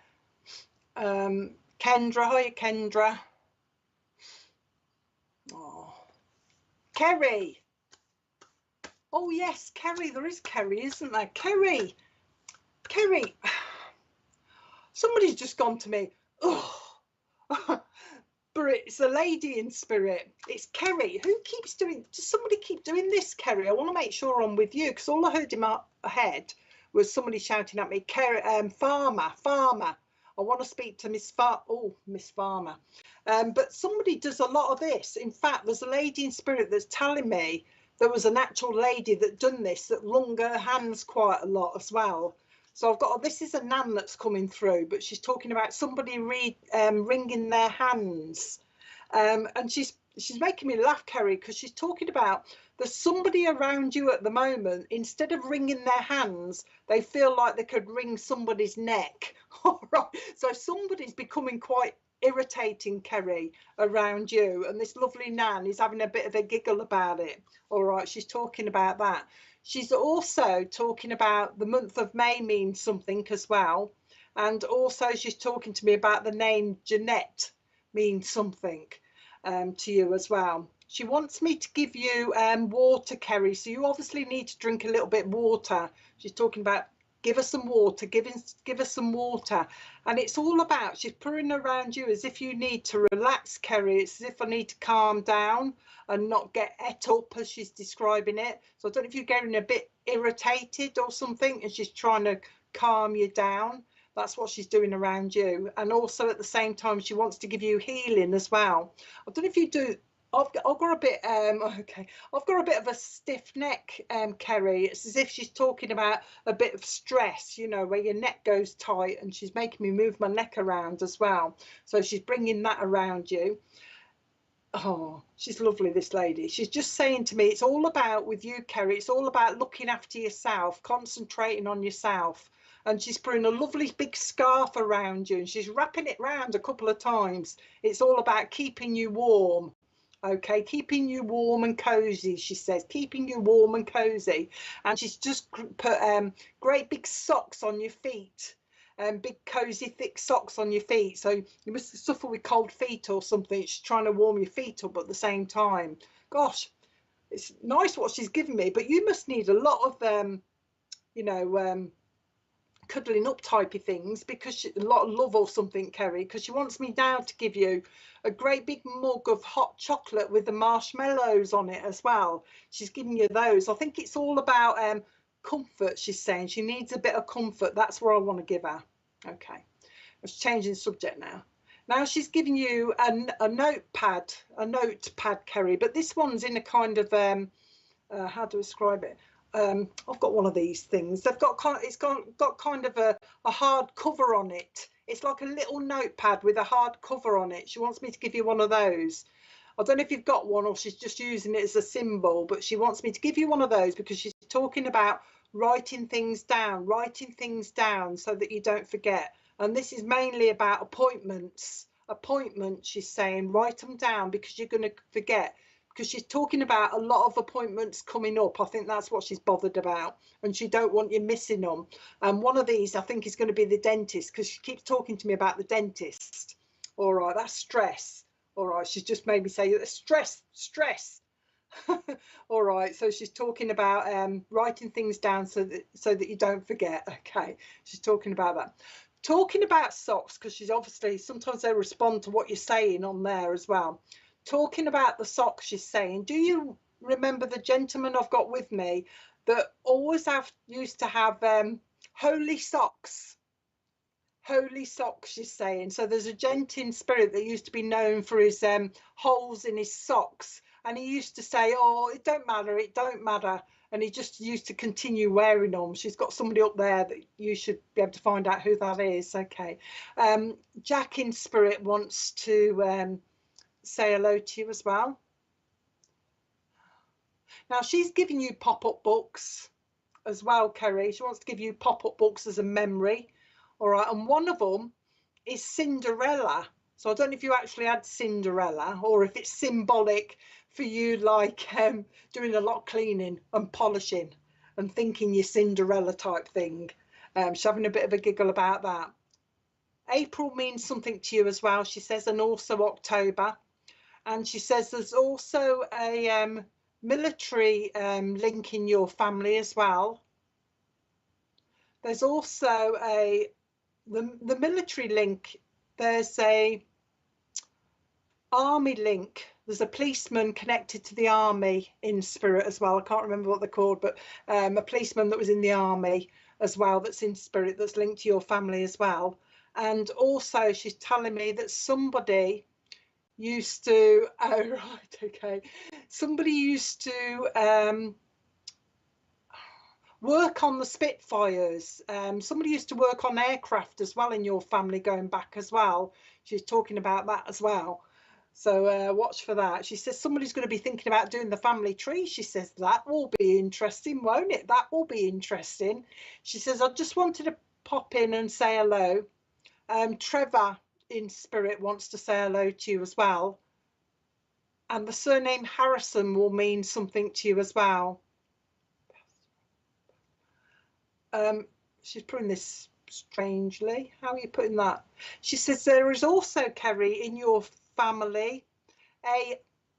[SPEAKER 1] Kendra, hiya, Kendra. Oh, Kerry. Oh, yes, Kerry. There is Kerry, isn't there? Kerry. Somebody's just gone to me. Oh, but it's a lady in spirit. It's Kerry. Who keeps doing? Does somebody keep doing this, Kerry? I want to make sure I'm with you, because all I heard in my head was somebody shouting at me, Kerry, Farmer. I want to speak to Miss Farmer. But somebody does a lot of this. In fact, there's a lady in spirit that's telling me there was an actual lady that done this, that wrung her hands quite a lot as well. So I've got, this is a nan that's coming through, but she's talking about somebody wringing their hands. And she's making me laugh, Kerry, because she's talking about there's somebody around you at the moment, instead of wringing their hands, they feel like they could wring somebody's neck. All right, so somebody's becoming quite irritating, Kerry, around you, and this lovely Nan is having a bit of a giggle about it. All right, she's talking about that. She's also talking about the month of May means something as well, and also she's talking to me about the name Jeanette means something to you as well. She wants me to give you water, Kerry, so you obviously need to drink a little bit of water. She's talking about give us some water, give us some water. And it's all about, she's purring around you as if you need to relax, Kerry. It's as if I need to calm down and not get et up, as she's describing it. So I don't know if you're getting a bit irritated or something, and she's trying to calm you down. That's what she's doing around you. And also at the same time, she wants to give you healing as well. I don't know if you do. I've got a bit okay. I've got a bit of a stiff neck, Kerry. It's as if she's talking about a bit of stress, you know, where your neck goes tight, and she's making me move my neck around as well. So she's bringing that around you. Oh, she's lovely, this lady. She's just saying to me, it's all about, with you, Kerry, it's all about looking after yourself, concentrating on yourself. And she's putting a lovely big scarf around you, and she's wrapping it round a couple of times. It's all about keeping you warm. Okay, keeping you warm and cozy, she says, keeping you warm and cozy. And she's just put great big socks on your feet, big cozy thick socks on your feet. So you must suffer with cold feet or something. She's trying to warm your feet up at the same time. Gosh, it's nice what she's given me, but you must need a lot of you know, cuddling up typey things, because a lot of love or something, Kerry, because she wants me now to give you a great big mug of hot chocolate with the marshmallows on it as well. She's giving you those. I think it's all about comfort. She's saying she needs a bit of comfort. That's where I want to give her. Okay, I'm changing subject now. Now she's giving you a notepad, Kerry, but this one's in a kind of how to describe it. I've got one of these things. They've got it's got kind of a hard cover on it. It's like a little notepad with a hard cover on it. She wants me to give you one of those. I don't know if you've got one or she's just using it as a symbol, but she wants me to give you one of those because she's talking about writing things down so that you don't forget. And this is mainly about appointments. Appointments, she's saying, write them down because you're going to forget. Because she's talking about a lot of appointments coming up. I think that's what she's bothered about, and she don't want you missing them. And one of these, I think, is going to be the dentist, because she keeps talking to me about the dentist. All right, that's stress. All right, she's just made me say stress. All right, so she's talking about writing things down so that you don't forget. Okay, she's talking about that. Talking about socks, because she's obviously, sometimes they respond to what you're saying on there as well. Talking about the socks, she's saying, do you remember the gentleman I've got with me that always used to have holy socks? Holy socks, she's saying. So there's a gent in spirit that used to be known for his holes in his socks, and he used to say, oh, it don't matter, and he just used to continue wearing them. She's got somebody up there that you should be able to find out who that is. Okay. Jack in spirit wants to say hello to you as well. Now she's giving you pop-up books as well, Kerry. She wants to give you pop-up books as a memory. All right, and one of them is Cinderella. So I don't know if you actually had Cinderella or if it's symbolic for you, like doing a lot of cleaning and polishing and thinking you're Cinderella type thing. She's having a bit of a giggle about that. April means something to you as well, she says, and also October. And she says there's also a military link in your family as well. There's also the military link. There's a army link. There's a policeman connected to the army in spirit as well. I can't remember what they're called, but a policeman that was in the army as well, that's in spirit, that's linked to your family as well. And also she's telling me that somebody used to, oh right, okay, somebody used to work on the Spitfires. Somebody used to work on aircraft as well in your family going back as well. She's talking about that as well. So watch for that. She says somebody's going to be thinking about doing the family tree. She says that will be interesting, won't it? That will be interesting. She says, I just wanted to pop in and say hello. Trevor in spirit wants to say hello to you as well. And the surname Harrison will mean something to you as well. She's putting this strangely. How are you putting that? She says there is also, Kerry, in your family a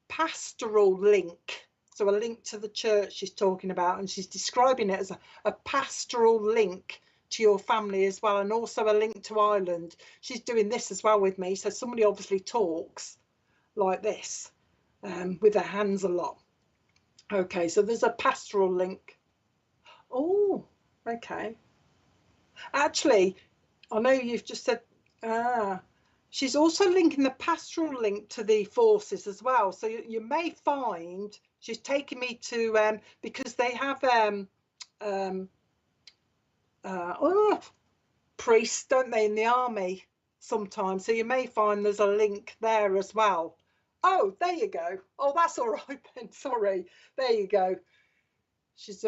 [SPEAKER 1] pastoral link. So a link to the church she's talking about, and she's describing it as a pastoral link to your family as well, and also a link to Ireland. She's doing this as well with me. So somebody obviously talks like this with their hands a lot. Okay, so there's a pastoral link. Oh, okay. Actually, I know you've just said, she's also linking the pastoral link to the forces as well. So you may find she's taking me to, because they have priests, don't they, in the army sometimes. So you may find there's a link there as well. Oh, there you go. Oh, that's all right then. Sorry. There you go. She's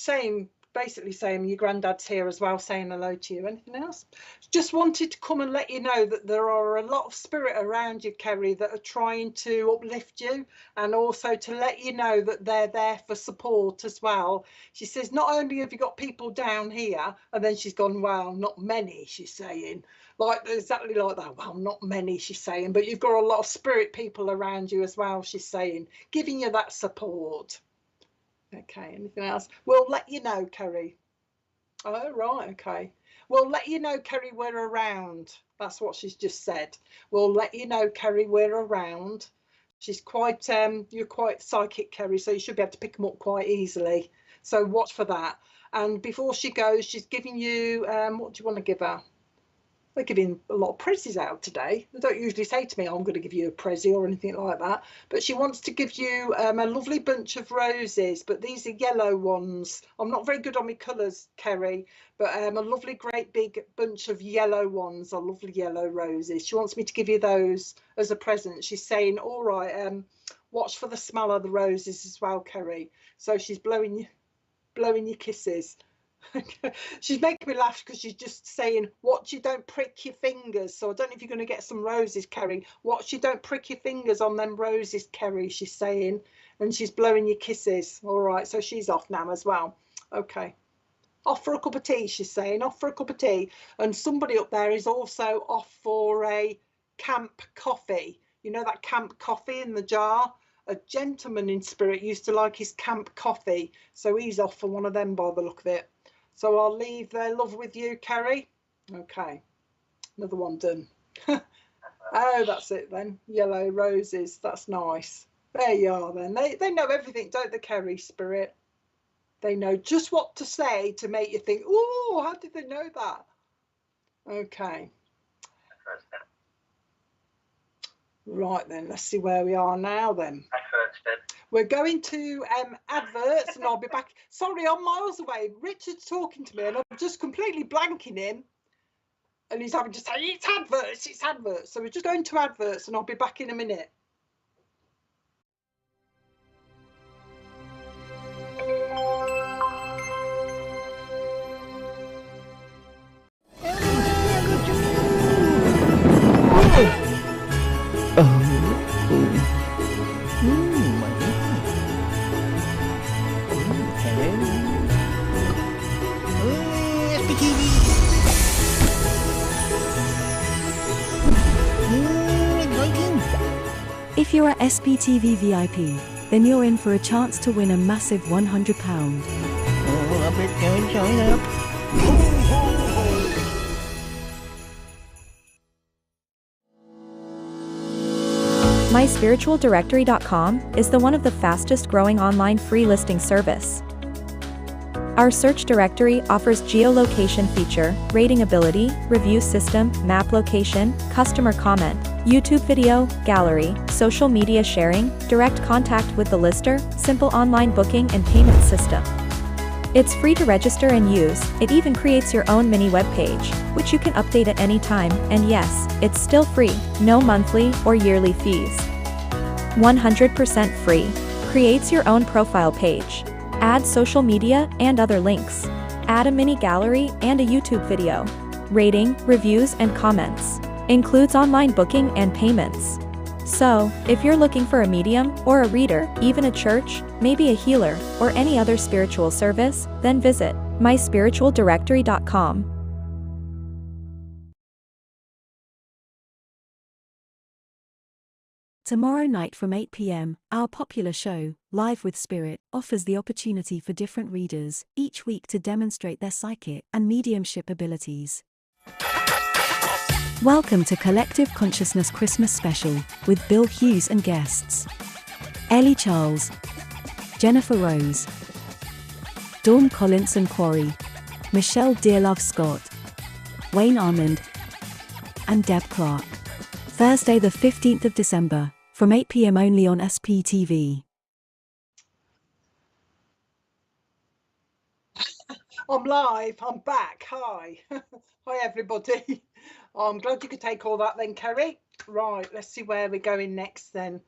[SPEAKER 1] saying, basically saying your granddad's here as well, saying hello to you. Anything else? Just wanted to come and let you know that there are a lot of spirit around you, Kerry, that are trying to uplift you, and also to let you know that they're there for support as well. She says not only have you got people down here, and then she's gone, well, not many, she's saying, like exactly like that. Well, not many, she's saying, but you've got a lot of spirit people around you as well, she's saying, giving you that support. Okay, anything else? We'll let you know, Kerry. Oh, right, okay. We'll let you know, Kerry, we're around. That's what she's just said. We'll let you know, Kerry, we're around. She's quite, you're quite psychic, Kerry, so you should be able to pick them up quite easily. So watch for that. And before she goes, she's giving you, what do you want to give her? They're giving a lot of prezzies out today. They don't usually say to me, oh, I'm going to give you a prezzie or anything like that. But she wants to give you a lovely bunch of roses, but these are yellow ones. I'm not very good on my colours, Kerry, but a lovely, great big bunch of yellow ones, are lovely yellow roses. She wants me to give you those as a present. She's saying, all right, watch for the smell of the roses as well, Kerry. So she's blowing you kisses. She's making me laugh because she's just saying, watch you don't prick your fingers. So I don't know if you're going to get some roses, Kerry. Watch you don't prick your fingers on them roses, Kerry, she's saying. And she's blowing you kisses. All right, so she's off now as well. Okay. Off for a cup of tea, she's saying. Off for a cup of tea. And somebody up there is also off for a camp coffee. You know that camp coffee in the jar? A gentleman in spirit used to like his camp coffee. So he's off for one of them by the look of it. So I'll leave their love with you, Kerry. Okay, another one done. Oh, that's it then. Yellow roses, that's nice. There you are then. They know everything, don't they, Kerry spirit? They know just what to say to make you think, oh, how did they know that? Okay. Right then, let's see where we are now then. We're going to adverts, and I'll be back. Sorry, I'm miles away. Richard's talking to me and I'm just completely blanking him. And he's having to say, it's adverts, it's adverts. So we're just going to adverts and I'll be back in a minute.
[SPEAKER 3] If you're a SPTV VIP, then you're in for a chance to win a massive £100.
[SPEAKER 4] Oh, I bet you'll join up.
[SPEAKER 5] MySpiritualDirectory.com is one of the fastest growing online free listing service. Our search directory offers geolocation feature, rating ability, review system, map location, customer comment, YouTube video, gallery, social media sharing, direct contact with the lister, simple online booking and payment system. It's free to register and use. It even creates your own mini web page, which you can update at any time, and yes, it's still free, no monthly or yearly fees. 100% free. Creates your own profile page. Add social media and other links. Add a mini gallery and a YouTube video. Rating, reviews and comments. Includes online booking and payments. So, if you're looking for a medium, or a reader, even a church, maybe a healer, or any other spiritual service, then visit myspiritualdirectory.com.
[SPEAKER 3] Tomorrow night from 8 p.m., our popular show, Live with Spirit, offers the opportunity for different readers, each week to demonstrate their psychic and mediumship abilities. Welcome to Collective Consciousness Christmas Special, with Bill Hughes and guests Ellie Charles, Jennifer Rose, Dawn Collinson Quarry, Michelle Dearlove Scott, Wayne Armand, and Deb Clarke. Thursday the 15th of December, from 8 p.m. only on SPTV.
[SPEAKER 1] I'm live. I'm back. Hi. Hi, everybody. I'm glad you could take all that then, Kerry. Right, let's see where we're going next then.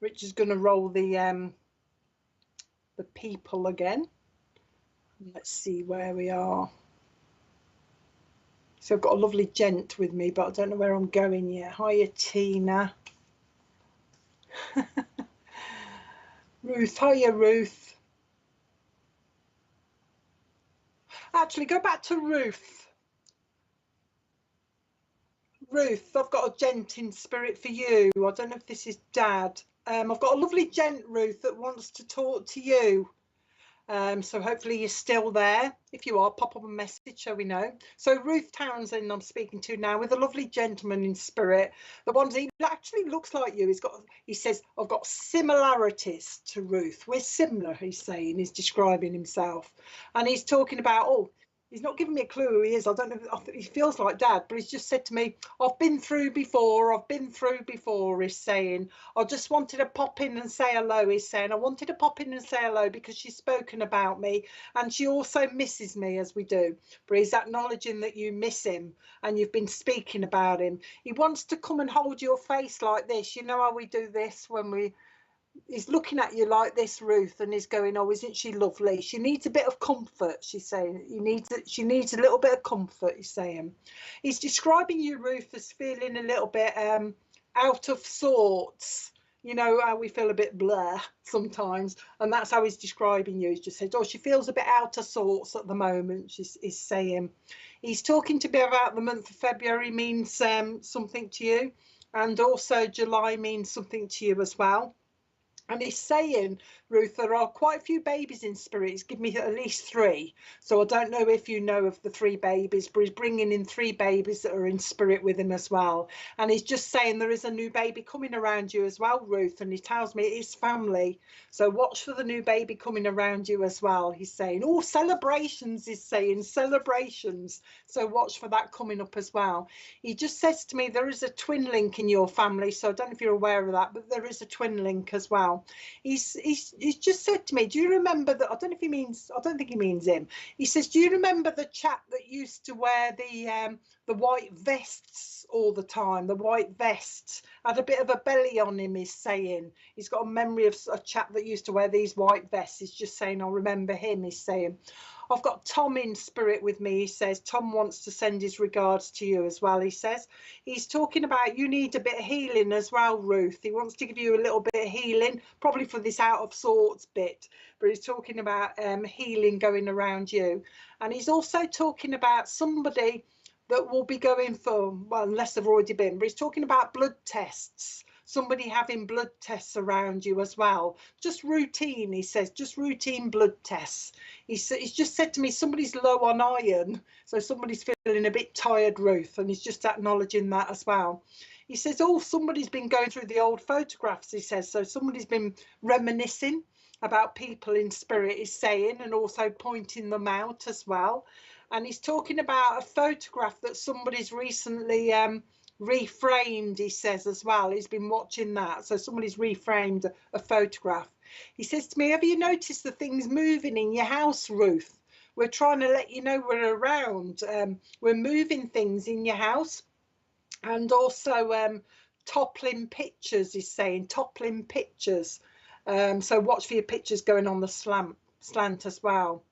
[SPEAKER 1] Richard's going to roll the people again. Let's see where we are. So I've got a lovely gent with me, but I don't know where I'm going yet. Hiya, Tina. Ruth. Hiya, Ruth. Actually, go back to Ruth. Ruth, I've got a gent in spirit for you. I don't know if this is Dad. I've got a lovely gent, Ruth, that wants to talk to you. So hopefully you're still there. If you are, pop up a message so we know. So Ruth Townsend I'm speaking to now, with a lovely gentleman in spirit. The one he actually looks like you. He says, I've got similarities to Ruth. We're similar, he's saying. He's describing himself. And he's talking about, he's not giving me a clue who he is. I don't know. He feels like Dad, but he's just said to me, I've been through before. He's saying, I just wanted to pop in and say hello. He's saying, I wanted to pop in and say hello because she's spoken about me and she also misses me, as we do. But he's acknowledging that you miss him and you've been speaking about him. He wants to come and hold your face like this. You know how we do this when he's looking at you like this, Ruth, and he's going, oh, isn't she lovely? She needs a bit of comfort, she's saying. She needs a little bit of comfort, he's saying. He's describing you, Ruth, as feeling a little bit out of sorts. You know how we feel a bit blur sometimes, and that's how he's describing you. He's just said, she feels a bit out of sorts at the moment, he's saying. He's talking to me about the month of February means something to you, and also July means something to you as well. And he's saying, Ruth, there are quite a few babies in spirit. He's given me at least 3. So I don't know if you know of the 3 babies, but he's bringing in 3 babies that are in spirit with him as well. And he's just saying there is a new baby coming around you as well, Ruth. And he tells me it is family. So watch for the new baby coming around you as well. He's saying, celebrations, he's saying, celebrations. So watch for that coming up as well. He just says to me, there is a twin link in your family. So I don't know if you're aware of that, but there is a twin link as well. He's just said to me, do you remember that? I don't think he means him. He says, do you remember the chap that used to wear the white vests all the time? The white vests had a bit of a belly on him, he's saying. He's got a memory of a chap that used to wear these white vests. He's just saying, I remember him, he's saying. I've got Tom in spirit with me, he says. Tom wants to send his regards to you as well, he says. He's talking about you need a bit of healing as well, Ruth. He wants to give you a little bit of healing, probably for this out of sorts bit. But he's talking about healing going around you. And he's also talking about somebody that will be going for, well, unless they've already been, but he's talking about blood tests. Somebody having blood tests around you as well. Just routine, he says, just routine blood tests. He's just said to me, somebody's low on iron. So somebody's feeling a bit tired, Ruth, and he's just acknowledging that as well. He says, somebody's been going through the old photographs, he says. So somebody's been reminiscing about people in spirit, he's saying, and also pointing them out as well. And he's talking about a photograph that somebody's recently reframed, he says as well. He's been watching that. So somebody's reframed a photograph. He says to me, have you noticed the things moving in your house, Ruth? We're trying to let you know we're around. We're moving things in your house. And also toppling pictures, he's saying, toppling pictures. So watch for your pictures going on the slant as well.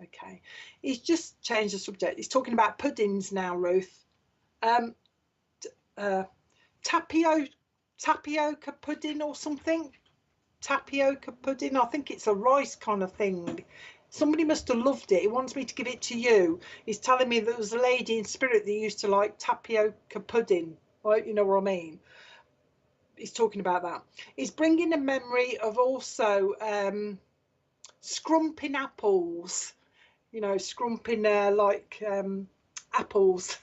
[SPEAKER 1] Okay, he's just changed the subject. He's talking about puddings now, Ruth. Tapioca pudding or something. Tapioca pudding, I think it's a rice kind of thing. Somebody must have loved it. He wants me to give it to you. He's telling me there was a lady in spirit that used to like tapioca pudding. Right, you know what I mean? He's talking about that. He's bringing a memory of also scrumping apples. You know, scrumping like apples.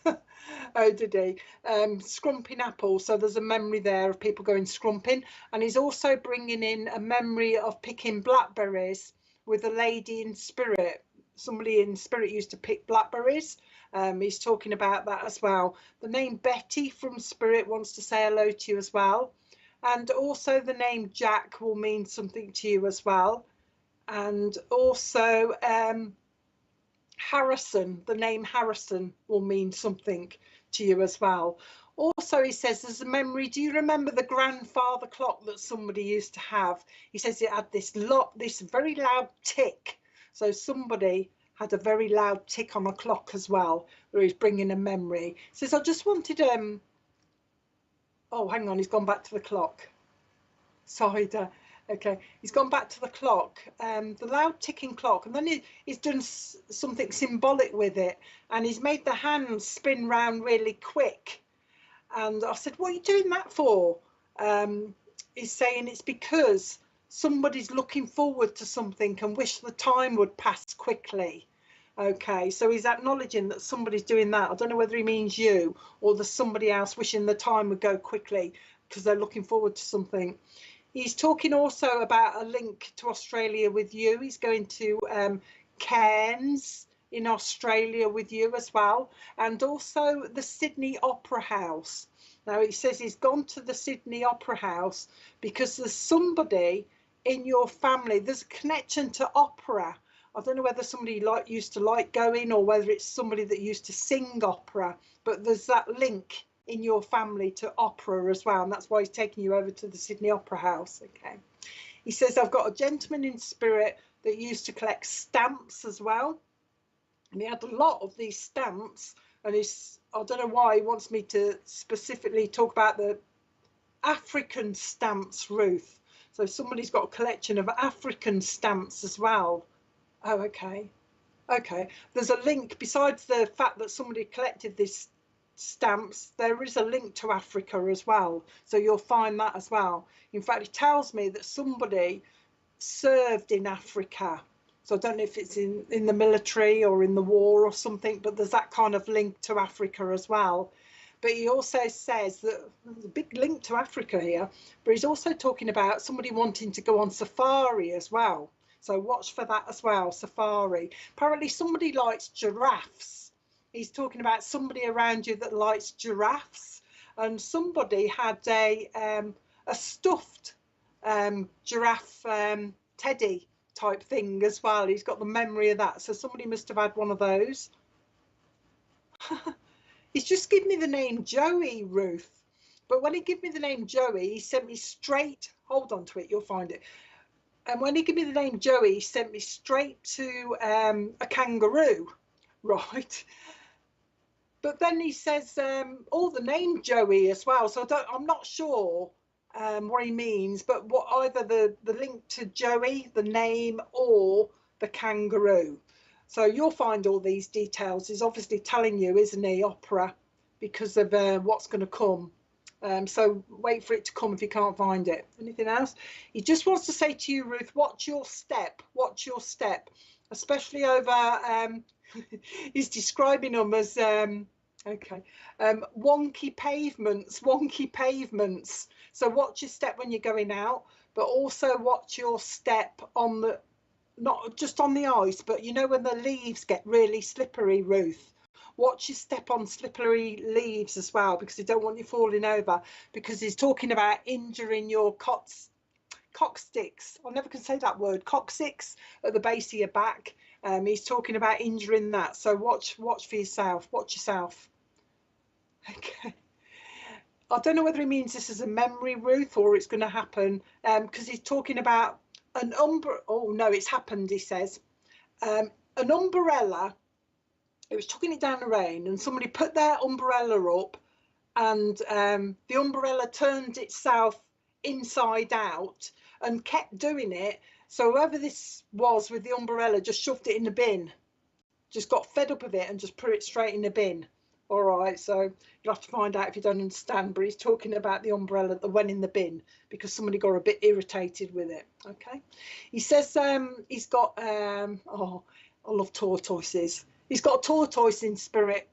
[SPEAKER 1] Oh, did he? Scrumping apples. So there's a memory there of people going scrumping. And he's also bringing in a memory of picking blackberries with a lady in spirit. Somebody in spirit used to pick blackberries. He's talking about that as well. The name Betty from spirit wants to say hello to you as well. And also the name Jack will mean something to you as well. And also Harrison, the name Harrison will mean something to you as well. Also, he says there's a memory. Do you remember the grandfather clock that somebody used to have? He says it had this very loud tick. So somebody had a very loud tick on a clock as well, where he's bringing a memory. He says, I just wanted, oh, hang on, he's gone back to the clock. Sorry, okay, he's gone back to the clock, the loud ticking clock, and then he's done something symbolic with it, and he's made the hands spin round really quick. And I said, what are you doing that for? He's saying it's because somebody's looking forward to something and wish the time would pass quickly. Okay, so he's acknowledging that somebody's doing that. I don't know whether he means you or there's somebody else wishing the time would go quickly because they're looking forward to something. He's talking also about a link to Australia with you. He's going to Cairns in Australia with you as well, and also the Sydney Opera House. Now he says he's gone to the Sydney Opera House because there's somebody in your family, there's a connection to opera. I don't know whether somebody used to like going or whether it's somebody that used to sing opera, but there's that link in your family to opera as well, and that's why he's taking you over to the Sydney Opera House. Okay, he says I've got a gentleman in spirit that used to collect stamps as well, and he had a lot of these stamps, and I don't know why he wants me to specifically talk about the African stamps, Ruth. So somebody's got a collection of African stamps as well. Oh, okay, there's a link. Besides the fact that somebody collected these stamps, there is a link to Africa as well, so you'll find that as well. In fact, it tells me that somebody served in Africa, so I don't know if it's in the military or in the war or something, but there's that kind of link to Africa as well. But he also says that there's a big link to Africa here, but he's also talking about somebody wanting to go on safari as well, so watch for that as well. Safari, apparently somebody likes giraffes. He's talking about somebody around you that likes giraffes, and somebody had a stuffed giraffe teddy type thing as well. He's got the memory of that, so somebody must have had one of those. He's just given me the name Joey, Ruth, but when he gave me the name Joey, he sent me straight, hold on to it, you'll find it. And when he gave me the name Joey, he sent me straight to a kangaroo, right? But then he says the name Joey as well, so I'm not sure what he means, but what either the link to Joey, the name, or the kangaroo. So you'll find all these details. He's obviously telling you, isn't he, opera, because of what's going to come. So wait for it to come if you can't find it. Anything else? He just wants to say to you, Ruth, watch your step, especially over, he's describing them as, wonky pavements. So watch your step when you're going out, but also watch your step on the, not just on the ice, but you know when the leaves get really slippery, Ruth. Watch your step on slippery leaves as well, because you don't want you falling over, because he's talking about injuring your coccyx. I never can say that word. Coccyx at the base of your back. He's talking about injuring that. So watch for yourself. Watch yourself. Okay. I don't know whether he means this is a memory, Ruth, or it's going to happen, because he's talking about an umbrella. Oh no, it's happened. He says an umbrella. It was chucking it down the rain, and somebody put their umbrella up, and the umbrella turned itself inside out and kept doing it. So whoever this was with the umbrella just shoved it in the bin, just got fed up of it and just put it straight in the bin. All right, so you'll have to find out if you don't understand, but he's talking about the umbrella that went in the bin because somebody got a bit irritated with it. Okay, he says he's got oh, I love tortoises. He's got a tortoise in spirit,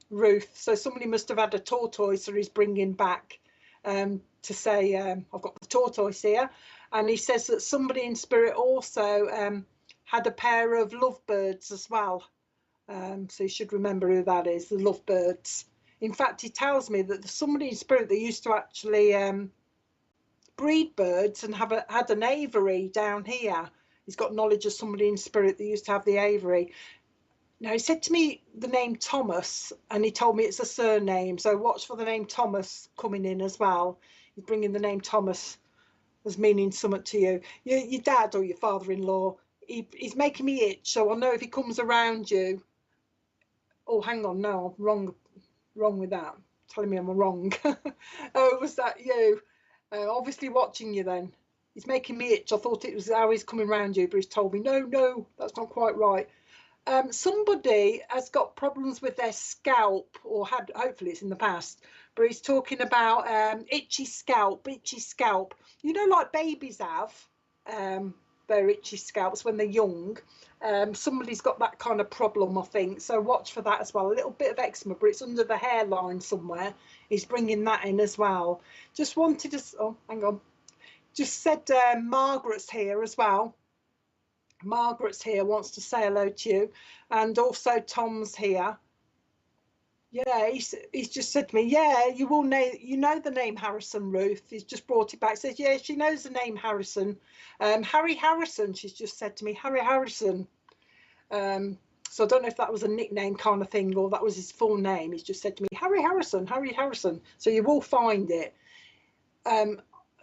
[SPEAKER 1] Ruth, so somebody must have had a tortoise that he's bringing back to say, I've got the tortoise here. And he says that somebody in spirit also had a pair of lovebirds as well. So you should remember who that is, the lovebirds. In fact, he tells me that there's somebody in spirit that used to actually breed birds and had an aviary down here. He's got knowledge of somebody in spirit that used to have the aviary. Now, he said to me the name Thomas, and he told me it's a surname. So watch for the name Thomas coming in as well. He's bringing the name Thomas as meaning something to you. Your dad or your father-in-law, he's making me itch. So I'll know if he comes around you. Oh, hang on, no, I'm wrong with that. Telling me I'm wrong. Oh, was that you? Obviously watching you then. He's making me itch. I thought it was how he's coming around you, but he's told me, no, that's not quite right. Somebody has got problems with their scalp, or had, hopefully it's in the past, but he's talking about itchy scalp. You know, like babies have their itchy scalps when they're young. Somebody's got that kind of problem, I think, so watch for that as well. A little bit of eczema, but it's under the hairline somewhere. He's bringing that in as well. Just wanted to, oh, hang on. Just said Margaret's here as well. Margaret's here, wants to say hello to you, and also Tom's here. Yeah, he's just said to me, yeah, you know the name Harrison, Ruth. He's just brought it back. Says, yeah, she knows the name Harrison. Harry Harrison, she's just said to me, Harry Harrison. So I don't know if that was a nickname kind of thing or that was his full name. He's just said to me, Harry Harrison. So you will find it.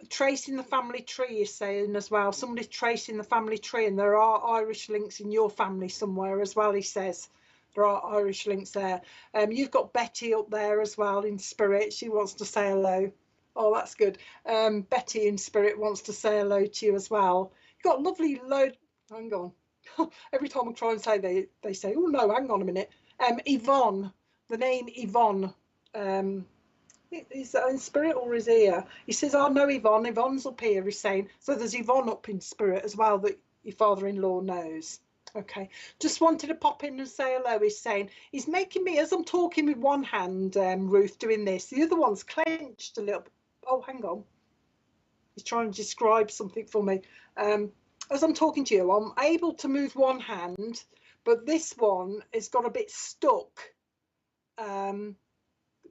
[SPEAKER 1] Tracing the family tree is saying as well. Somebody's tracing the family tree, and there are Irish links in your family somewhere as well, he says. There are Irish links there. You've got Betty up there as well in spirit. She wants to say hello. Oh, that's good. Betty in spirit wants to say hello to you as well. You've got lovely load. Hang on. Every time I try and say, they say, oh no, hang on a minute. Yvonne, the name Yvonne. Is that in spirit or is here? He says, oh no, Yvonne. Yvonne's up here, he's saying. So there's Yvonne up in spirit as well that your father-in-law knows. Okay, just wanted to pop in and say hello. He's saying, he's making me, as I'm talking with one hand, Ruth, doing this, the other one's clenched a little. Oh, hang on. He's trying to describe something for me. As I'm talking to you, I'm able to move one hand, but this one has got a bit stuck.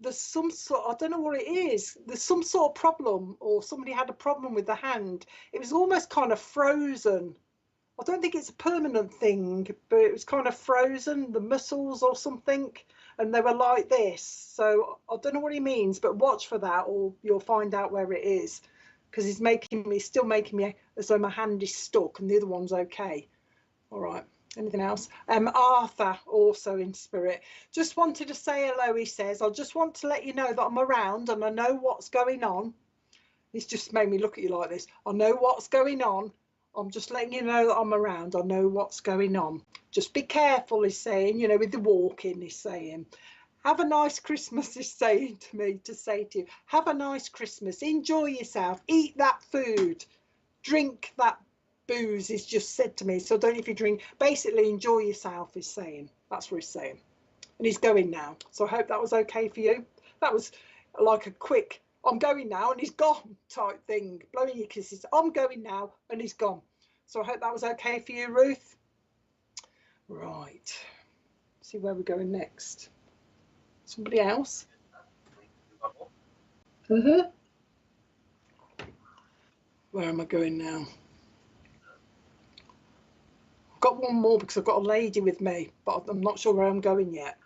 [SPEAKER 1] There's some sort, I don't know what it is. There's some sort of problem, or somebody had a problem with the hand. It was almost kind of frozen. I don't think it's a permanent thing, but it was kind of frozen, the muscles or something, and they were like this. So I don't know what he means, but watch for that, or you'll find out where it is, because he's still making me as though my hand is stuck and the other one's okay. All right. Anything else? Arthur, also in spirit. Just wanted to say hello, he says. I just want to let you know that I'm around and I know what's going on. He's just made me look at you like this. I know what's going on. I'm just letting you know that I'm around. I know what's going on. Just be careful, he's saying, you know, with the walking, he's saying. Have a nice Christmas, he's saying to me, to say to you. Have a nice Christmas. Enjoy yourself. Eat that food. Drink that booze, he's just said to me. So don't, if you drink, basically enjoy yourself, he's saying. That's what he's saying. And he's going now. So I hope that was okay for you. That was like a quick, I'm going now and he's gone type thing. Blowing your kisses. I'm going now and he's gone. So I hope that was okay for you, Ruth. Right. See where we're going next. Somebody else? Where am I going now? I've got one more because I've got a lady with me, but I'm not sure where I'm going yet.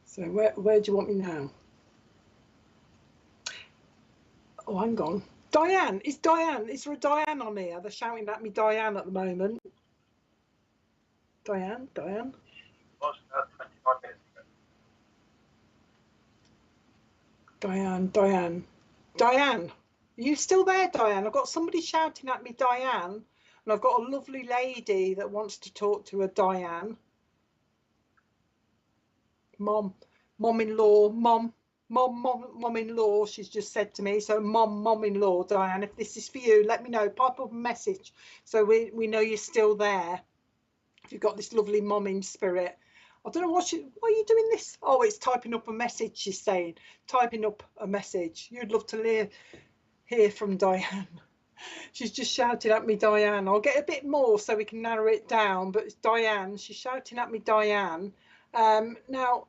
[SPEAKER 1] So where do you want me now? Oh, hang on. Diane, is there a Diane on here? They're shouting at me Diane at the moment. Diane?
[SPEAKER 2] Was about 25 minutes ago.
[SPEAKER 1] Diane, are you still there, Diane? I've got somebody shouting at me Diane, and I've got a lovely lady that wants to talk to her, Diane. Mom-in-law, mom-in-law, she's just said to me. So mom-in-law, Diane, if this is for you, let me know. Pop up a message so we know you're still there. If you've got this lovely mom in spirit. I don't know why are you doing this? Oh, it's typing up a message, she's saying. Typing up a message. You'd love to hear from Diane. She's just shouting at me, Diane. I'll get a bit more so we can narrow it down, but it's Diane. She's shouting at me, Diane. Now,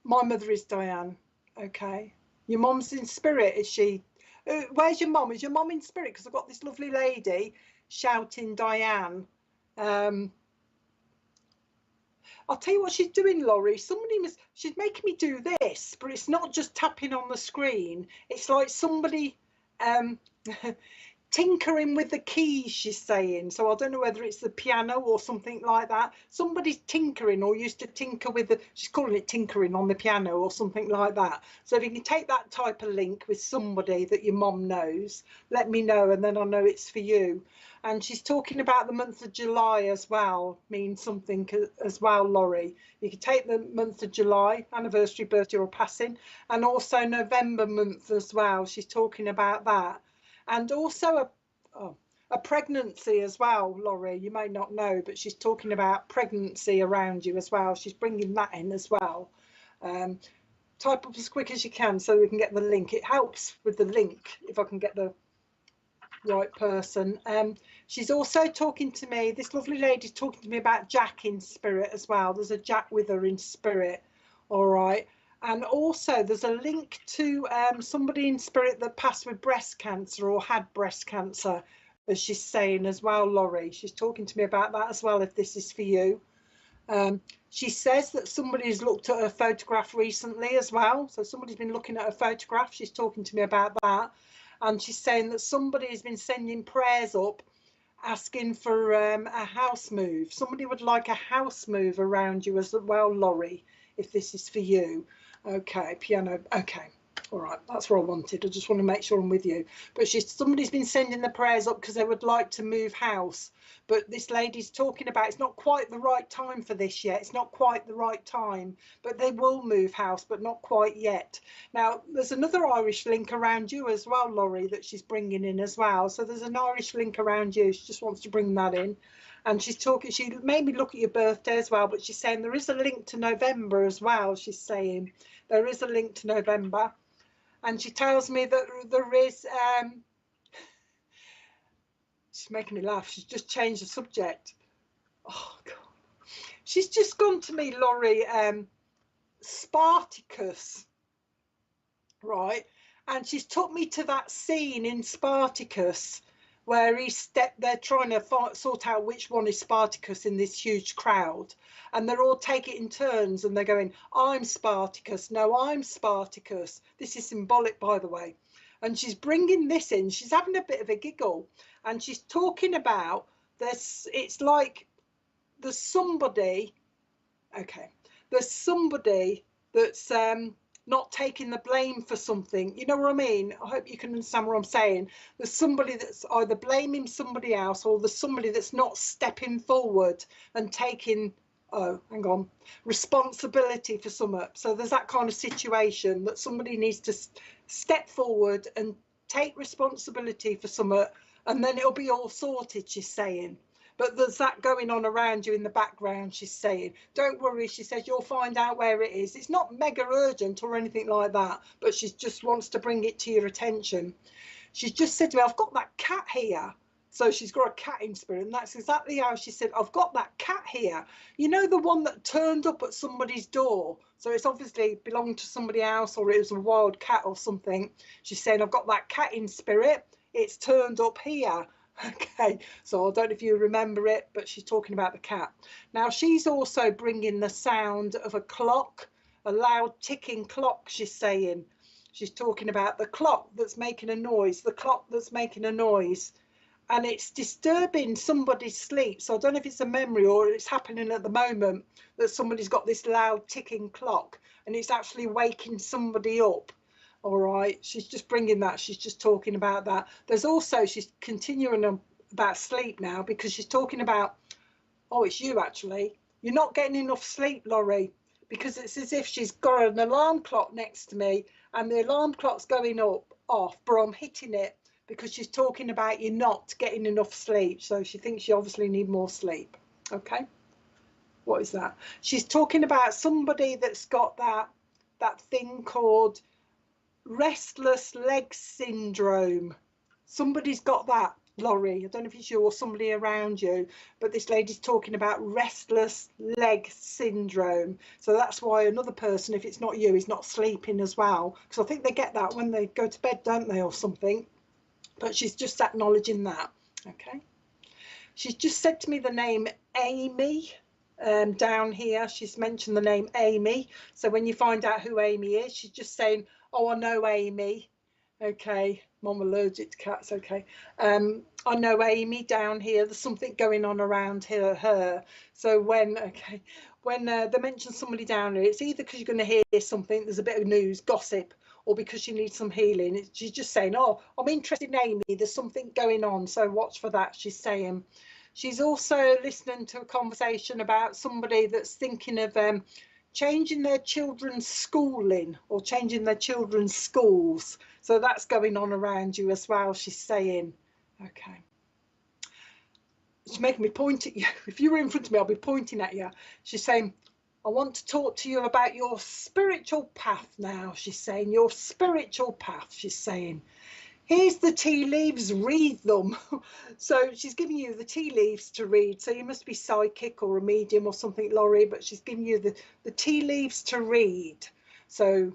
[SPEAKER 1] my mother is Diane. Okay. Your mom's in spirit, is she? Where's your mom? Is your mom in spirit? Because I've got this lovely lady shouting Diane. I'll tell you what she's doing, Laurie. She's making me do this, but it's not just tapping on the screen. It's like somebody tinkering with the keys, she's saying. So I don't know whether it's the piano or something like that. Somebody's tinkering or used to tinker with she's calling it tinkering on the piano or something like that. So if you can take that type of link with somebody that your mom knows, let me know, and then I know it's for you. And she's talking about the month of July as well, means something as well, Laurie. You could take the month of July, anniversary, birthday or passing, and also November month as well. She's talking about that. And also a pregnancy as well, Laurie. You may not know, but she's talking about pregnancy around you as well. She's bringing that in as well. Type up as quick as you can so we can get the link. It helps with the link if I can get the right person. She's also talking to me, this lovely lady's talking to me about Jack in spirit as well. There's a Jack with her in spirit. All right. And also there's a link to somebody in spirit that passed with breast cancer or had breast cancer, as she's saying as well, Laurie. She's talking to me about that as well, if this is for you. She says that somebody's looked at her photograph recently as well. So somebody's been looking at her photograph. She's talking to me about that. And she's saying that somebody has been sending prayers up, asking for a house move. Somebody would like a house move around you as well, Laurie, if this is for you. Okay, piano. Okay, all right, that's what I wanted. I just want to make sure I'm with you. But somebody's been sending the prayers up because they would like to move house. But this lady's talking about it's not quite the right time for this yet. It's not quite the right time, but they will move house, but not quite yet. Now, there's another Irish link around you as well, Laurie, that she's bringing in as well. So there's an Irish link around you. She just wants to bring that in. And she's talking, she made me look at your birthday as well, but she's saying there is a link to November as well. She's saying there is a link to November. And she tells me that there is, she's making me laugh. She's just changed the subject. Oh, God. She's just gone to me, Laurie, Spartacus, right? And she's took me to that scene in Spartacus where they're trying to sort out which one is Spartacus in this huge crowd. And they're all taking it in turns and they're going, I'm Spartacus. No, I'm Spartacus. This is symbolic, by the way. And she's bringing this in. She's having a bit of a giggle. And she's talking about this. It's like there's somebody, okay, there's somebody that's not taking the blame for something. You know what I mean? I hope you can understand what I'm saying. There's somebody that's either blaming somebody else or there's somebody that's not stepping forward and taking, responsibility for something. So there's that kind of situation that somebody needs to step forward and take responsibility for something, and then it'll be all sorted, she's saying. But there's that going on around you in the background, she's saying. Don't worry, she says, you'll find out where it is. It's not mega urgent or anything like that, but she just wants to bring it to your attention. She's just said to me, I've got that cat here. So she's got a cat in spirit, and that's exactly how she said, I've got that cat here. You know, the one that turned up at somebody's door. So it's obviously belonged to somebody else, or it was a wild cat or something. She's saying, I've got that cat in spirit. It's turned up here. Okay, so I don't know if you remember it, but she's talking about the cat. Now, she's also bringing the sound of a clock, a loud ticking clock, she's saying. She's talking about the clock that's making a noise, the clock that's making a noise. And it's disturbing somebody's sleep. So I don't know if it's a memory or it's happening at the moment that somebody's got this loud ticking clock and it's actually waking somebody up. All right, she's just bringing that. She's just talking about that. There's also, she's continuing about sleep now, because she's talking about, oh, it's you actually. You're not getting enough sleep, Laurie, because it's as if she's got an alarm clock next to me and the alarm clock's going off, but I'm hitting it, because she's talking about you not getting enough sleep. So she thinks you obviously need more sleep. Okay, what is that? She's talking about somebody that's got that thing called restless leg syndrome. Somebody's got that, Laurie. I don't know if it's you or somebody around you, but this lady's talking about restless leg syndrome. So that's why another person, if it's not you, is not sleeping as well, because I think they get that when they go to bed, don't they, or something. But she's just acknowledging that. Okay, she's just said to me the name Amy. Down here she's mentioned the name Amy. So when you find out who Amy is, she's just saying, oh, I know Amy. Okay, Mom allergic to cats. Okay, I know Amy down here. There's something going on around her. So when they mention somebody down here, it's either because you're going to hear something, there's a bit of news, gossip, or because you need some healing. She's just saying, oh, I'm interested in Amy, there's something going on, so watch for that, she's saying. She's also listening to a conversation about somebody that's thinking of changing their children's schooling or changing their children's schools. So that's going on around you as well, she's saying. Okay. She's making me point at you. If you were in front of me, I'll be pointing at you. She's saying, I want to talk to you about your spiritual path now, she's saying. Your spiritual path, she's saying. Here's the tea leaves, read them. So she's giving you the tea leaves to read. So you must be psychic or a medium or something, Laurie, but she's giving you the tea leaves to read. So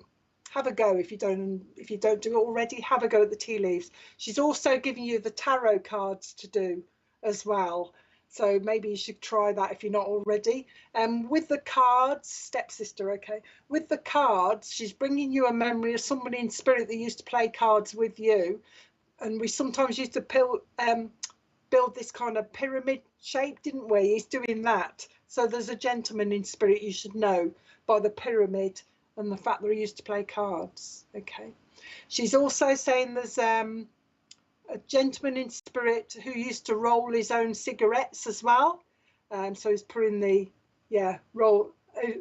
[SPEAKER 1] have a go. If you don't do it already, have a go at the tea leaves. She's also giving you the tarot cards to do as well. So maybe you should try that if you're not already. With the cards, stepsister, okay. With the cards, she's bringing you a memory of somebody in spirit that used to play cards with you. And we sometimes used to build this kind of pyramid shape, didn't we? He's doing that. So there's a gentleman in spirit you should know by the pyramid and the fact that he used to play cards, okay. She's also saying there's a gentleman in spirit who used to roll his own cigarettes as well. So he's putting the, roll,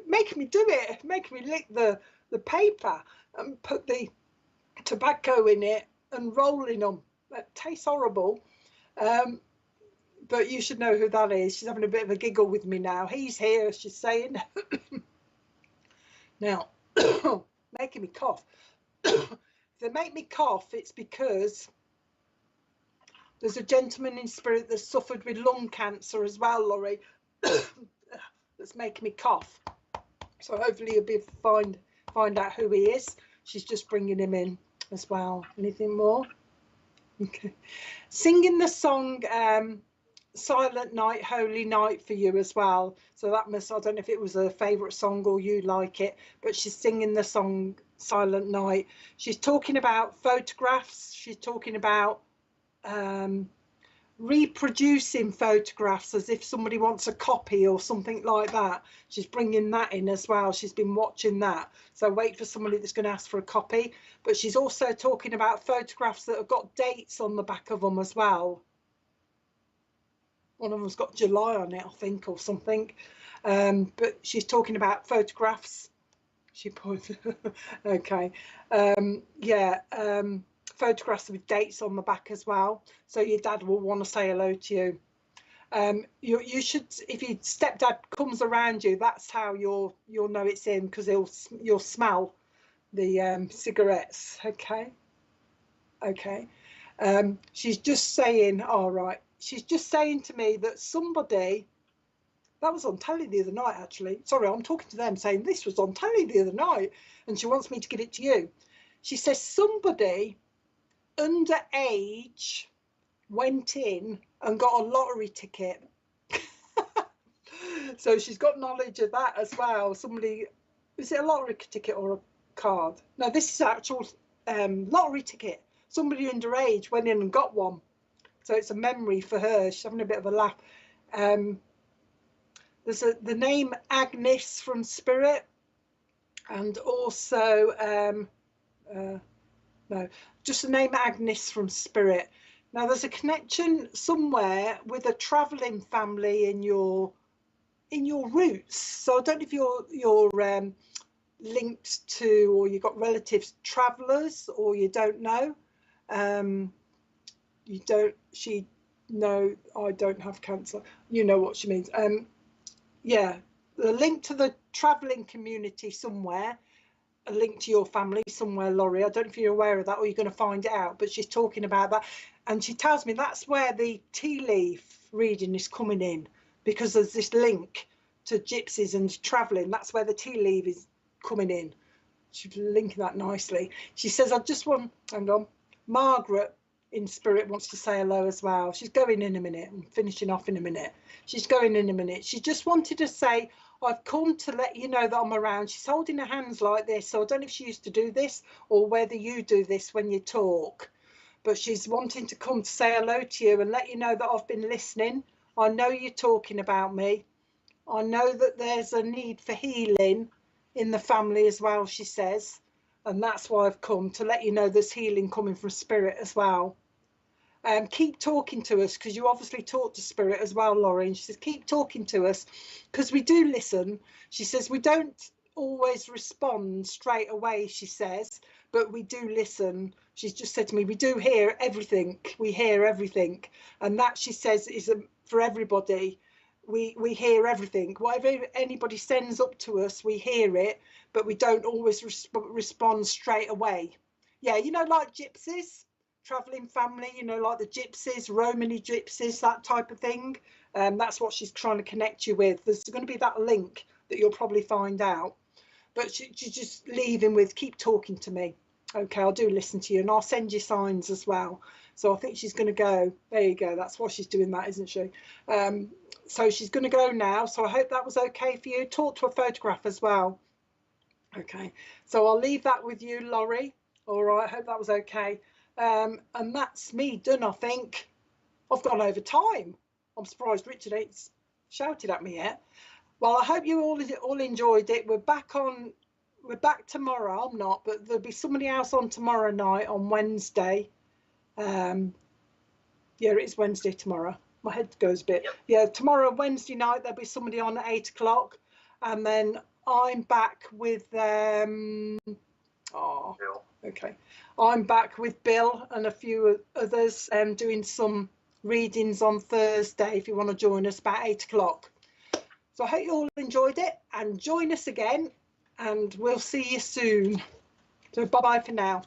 [SPEAKER 1] making me do it, making me lick the paper and put the tobacco in it and rolling them. That tastes horrible. But you should know who that is. She's having a bit of a giggle with me now. He's here, she's saying. Now, making me cough. If they make me cough, it's because there's a gentleman in spirit that suffered with lung cancer as well, Laurie, that's making me cough. So hopefully you'll be find out who he is. She's just bringing him in as well. Anything more? Okay. Singing the song Silent Night, Holy Night for you as well. So that must, I don't know if it was a favourite song or you like it, but she's singing the song Silent Night. She's talking about photographs. She's talking about reproducing photographs as if somebody wants a copy or something like that. She's bringing that in as well. She's been watching that. So wait for somebody that's going to ask for a copy. But she's also talking about photographs that have got dates on the back of them as well. One of them's got July on it, I think, or something. But she's talking about photographs. She put, okay. Photographs with dates on the back as well, so your dad will want to say hello to you. You should, if your stepdad comes around you, that's how you'll know it's him, because you'll smell the cigarettes. Okay. She's just saying, all right, she's just saying to me that somebody, that was on telly the other night, actually. Sorry, I'm talking to them saying this was on telly the other night, and she wants me to give it to you. She says somebody underage went in and got a lottery ticket. So she's got knowledge of that as well. Somebody, is it a lottery ticket or a card? No, this is actual lottery ticket. Somebody underage went in and got one. So it's a memory for her. She's having a bit of a laugh. There's the name Agnes from Spirit, and also no, just the name Agnes from Spirit. Now there's a connection somewhere with a travelling family in your roots. So I don't know if you're linked to, or you've got relatives travellers, or you don't know. You don't. No, I don't have cancer. You know what she means. Yeah, the link to the travelling community somewhere, a link to your family somewhere, Laurie. I don't know if you're aware of that, or you're going to find it out, but she's talking about that. And she tells me that's where the tea leaf reading is coming in, because there's this link to gypsies and travelling. That's where the tea leaf is coming in. She's linking that nicely. She says, I just want, hang on, Margaret in Spirit wants to say hello as well. She's going in a minute. I'm finishing off in a minute. She's going in a minute. She just wanted to say, I've come to let you know that I'm around. She's holding her hands like this, so I don't know if she used to do this or whether you do this when you talk, but she's wanting to come to say hello to you and let you know that I've been listening. I know you're talking about me. I know that there's a need for healing in the family as well, she says, and that's why I've come to let you know there's healing coming from Spirit as well. Keep talking to us, because you obviously talk to Spirit as well, Laurie. And she says, keep talking to us, because we do listen. She says, we don't always respond straight away, she says, but we do listen. She's just said to me, we do hear everything. We hear everything. And that, she says, is for everybody. We hear everything. Whatever anybody sends up to us, we hear it, but we don't always respond straight away. Yeah, you know, like gypsies. Travelling family, you know, like the gypsies, Romany gypsies, that type of thing. That's what she's trying to connect you with. There's going to be that link that you'll probably find out. But she's just leaving with, keep talking to me. Okay, I'll do listen to you, and I'll send you signs as well. So I think she's going to go. There you go. That's why she's doing that, isn't she? So she's going to go now. So I hope that was okay for you. Talk to a photograph as well. Okay, so I'll leave that with you, Laurie. All right, I hope that was okay. And that's me done, I think. I've gone over time. I'm surprised Richard ain't shouted at me yet. Well, I hope you all enjoyed it. We're back tomorrow. I'm not, but there'll be somebody else on tomorrow night, on Wednesday. Yeah, it is Wednesday tomorrow. My head goes a bit. Yeah, tomorrow, Wednesday night, there'll be somebody on at 8 o'clock. And then I'm back with Bill. Okay. I'm back with Bill and a few others doing some readings on Thursday if you want to join us about 8 o'clock. So I hope you all enjoyed it, and join us again, and we'll see you soon. So bye-bye for now.